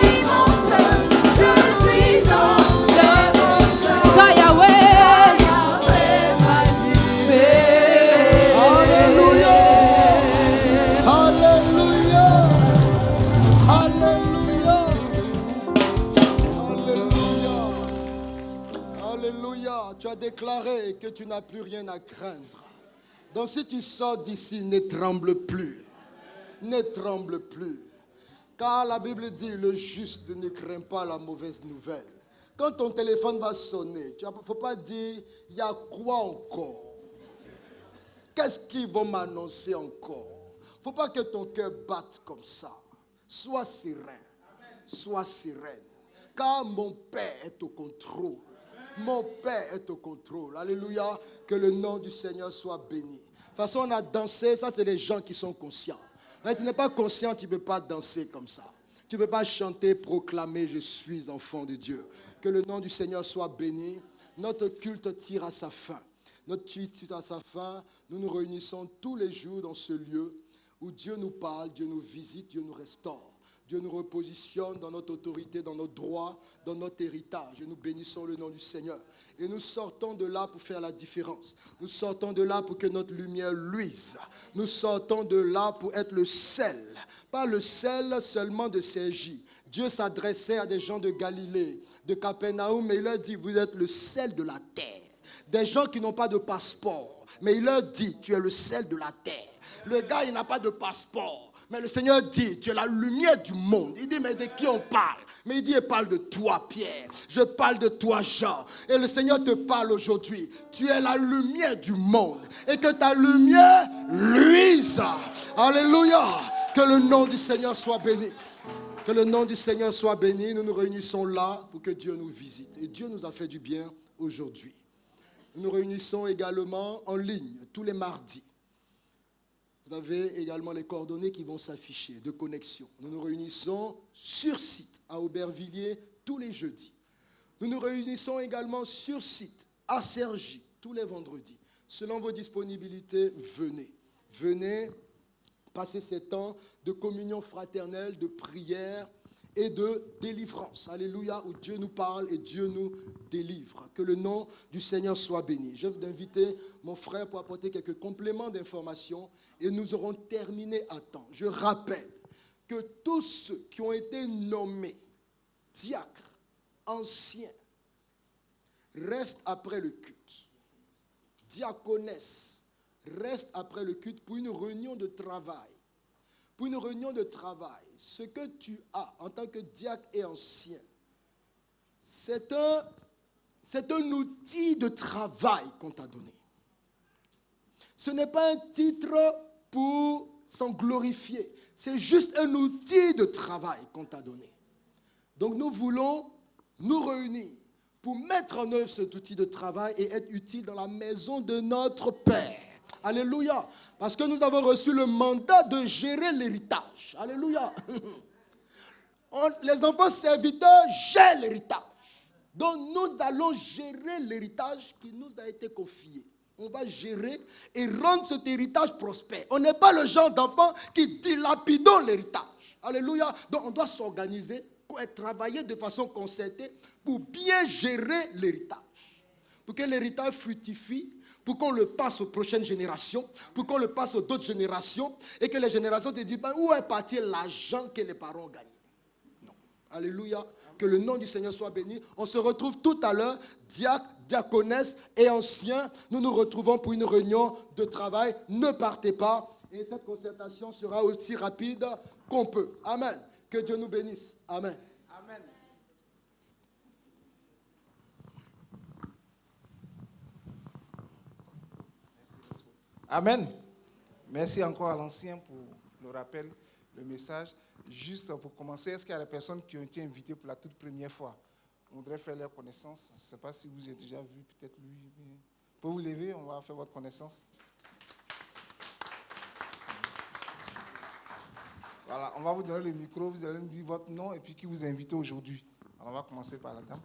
immense. Je suis dans l'émotion, car Yahweh m'a libéré. Alléluia. Alléluia. Alléluia. Alléluia. Alléluia. Tu as déclaré que tu n'as plus rien à craindre. Donc si tu sors d'ici, ne tremble plus. Ne tremble plus. Car la Bible dit, le juste ne craint pas la mauvaise nouvelle. Quand ton téléphone va sonner, il ne faut pas dire, il y a quoi encore? Qu'est-ce qu'ils vont m'annoncer encore? Il ne faut pas que ton cœur batte comme ça. Sois serein. Sois sereine. Car mon Père est au contrôle. Mon Père est au contrôle. Alléluia. Que le nom du Seigneur soit béni. De toute façon, on a dansé. Ça, c'est les gens qui sont conscients. Mais tu n'es pas conscient, tu ne peux pas danser comme ça. Tu ne peux pas chanter, proclamer, je suis enfant de Dieu. Que le nom du Seigneur soit béni. Notre culte tire à sa fin. Notre culte tire à sa fin. Nous nous réunissons tous les jours dans ce lieu où Dieu nous parle, Dieu nous visite, Dieu nous restaure. Dieu nous repositionne dans notre autorité, dans notre droit, dans notre héritage. Et nous bénissons le nom du Seigneur. Et nous sortons de là pour faire la différence. Nous sortons de là pour que notre lumière luise. Nous sortons de là pour être le sel. Pas le sel seulement de Sergi. Dieu s'adressait à des gens de Galilée, de Capernaum, mais il leur dit, vous êtes le sel de la terre. Des gens qui n'ont pas de passeport. Mais il leur dit, tu es le sel de la terre. Le gars, il n'a pas de passeport. Mais le Seigneur dit, tu es la lumière du monde. Il dit, mais de qui on parle? Mais il dit, il parle de toi, Pierre. Je parle de toi, Jean. Et le Seigneur te parle aujourd'hui. Tu es la lumière du monde. Et que ta lumière luise. Alléluia. Que le nom du Seigneur soit béni. Que le nom du Seigneur soit béni. Nous nous réunissons là pour que Dieu nous visite. Et Dieu nous a fait du bien aujourd'hui. Nous nous réunissons également en ligne tous les mardis. Vous avez également les coordonnées qui vont s'afficher de connexion. Nous nous réunissons sur site à Aubervilliers tous les jeudis. Nous nous réunissons également sur site à Cergy tous les vendredis. Selon vos disponibilités, venez. Venez passer ces temps de communion fraternelle, de prière et de délivrance. Alléluia, où Dieu nous parle et Dieu nous délivre. Que le nom du Seigneur soit béni. Je vais inviter mon frère pour apporter quelques compléments d'information et nous aurons terminé à temps. Je rappelle que tous ceux qui ont été nommés diacres, anciens, restent après le culte. Diaconesse, restent après le culte pour une réunion de travail. Pour une réunion de travail, ce que tu as en tant que diacre et ancien, c'est un outil de travail qu'on t'a donné. Ce n'est pas un titre pour s'en glorifier. C'est juste un outil de travail qu'on t'a donné. Donc nous voulons nous réunir pour mettre en œuvre cet outil de travail et être utile dans la maison de notre Père. Alléluia. Parce que nous avons reçu le mandat de gérer l'héritage. Alléluia. Les enfants serviteurs gèrent l'héritage. Donc nous allons gérer l'héritage qui nous a été confié. On va gérer et rendre cet héritage prospère. On n'est pas le genre d'enfants qui dilapident l'héritage. Alléluia. Donc on doit s'organiser et travailler de façon concertée pour bien gérer l'héritage. Pour que l'héritage fructifie, pour qu'on le passe aux prochaines générations, pour qu'on le passe aux d'autres générations, et que les générations te disent, où est parti l'argent que les parents ont gagné? Non. Alléluia. Que le nom du Seigneur soit béni. On se retrouve tout à l'heure, diacres, diaconesses et anciens. Nous nous retrouvons pour une réunion de travail. Ne partez pas. Et cette concertation sera aussi rapide qu'on peut. Amen. Que Dieu nous bénisse. Amen. Amen. Amen. Merci encore à l'ancien pour le rappel, le message. Juste pour commencer, est-ce qu'il y a des personnes qui ont été invitées pour la toute première fois? On voudrait faire leur connaissance. Je ne sais pas si vous avez déjà vu, peut-être lui. Vous pouvez vous lever, on va faire votre connaissance. Voilà, on va vous donner le micro, vous allez nous dire votre nom et puis qui vous a invité aujourd'hui. Alors on va commencer par la dame.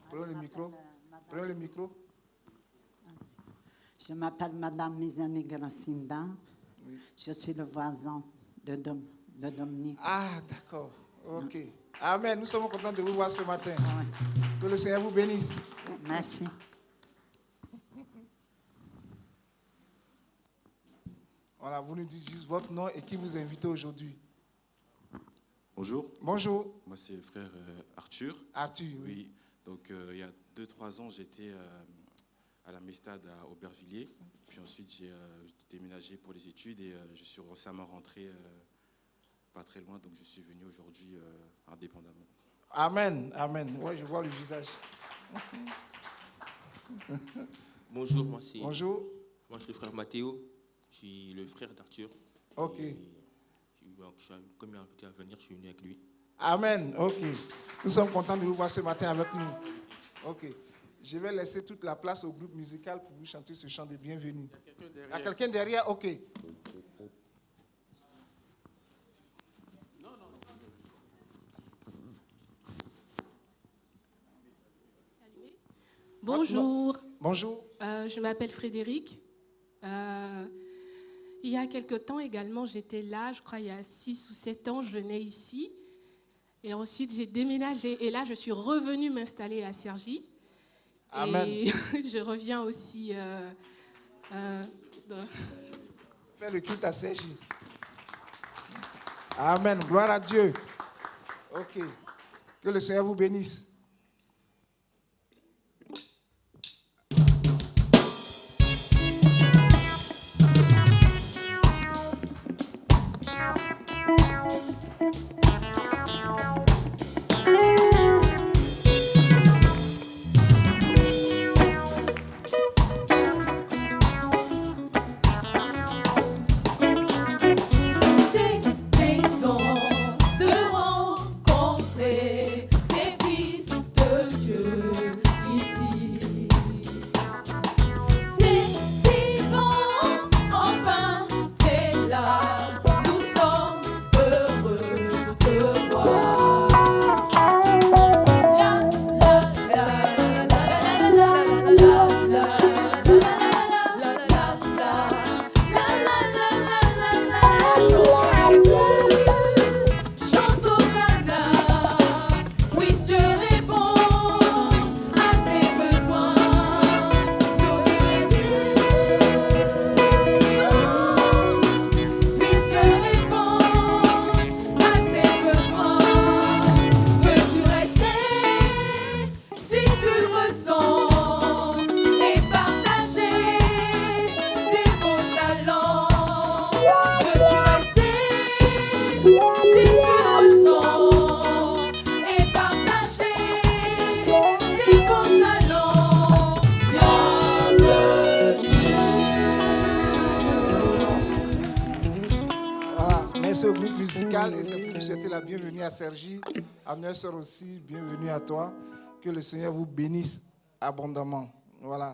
Prenez le micro. Prenez le micro. Je m'appelle Madame Mizane Gracinda. Oui. Je suis le voisin de Dominique. Ah, d'accord. Ok. Amen. Nous sommes contents de vous voir ce matin. Ouais. Que le Seigneur vous bénisse. Merci. Voilà, vous nous dites juste votre nom et qui vous a invité aujourd'hui. Bonjour, Bonjour. moi c'est le frère Arthur. Arthur. Oui, donc il y a 2-3 ans j'étais à la Mestade à Aubervilliers, puis ensuite j'ai déménagé pour les études et je suis récemment rentré pas très loin, donc je suis venu aujourd'hui indépendamment. Amen, amen. Ouais, je vois le visage. Bonjour, moi c'est Bonjour. moi je suis le frère Mathéo, je suis le frère d'Arthur. Ok. Et comme il m'a invité à venir, je suis venu avec lui. Amen. Ok. Nous sommes contents de vous voir ce matin avec nous. Ok. Je vais laisser toute la place au groupe musical pour vous chanter ce chant de bienvenue. Il y a quelqu'un derrière? Ok. Bonjour. Bonjour. Je m'appelle Frédéric. Il y a quelque temps également, j'étais là, je crois il y a 6 ou 7 ans, je venais ici. Et ensuite, j'ai déménagé. Et là, je suis revenue m'installer à Cergy. Amen. Et je reviens aussi... Fais le culte à Cergy. Amen. Gloire à Dieu. Ok. Que le Seigneur vous bénisse. Merci au groupe musical et c'est pour vous souhaiter la bienvenue à Cergy. À nos sœurs aussi, bienvenue à toi. Que le Seigneur vous bénisse abondamment. Voilà.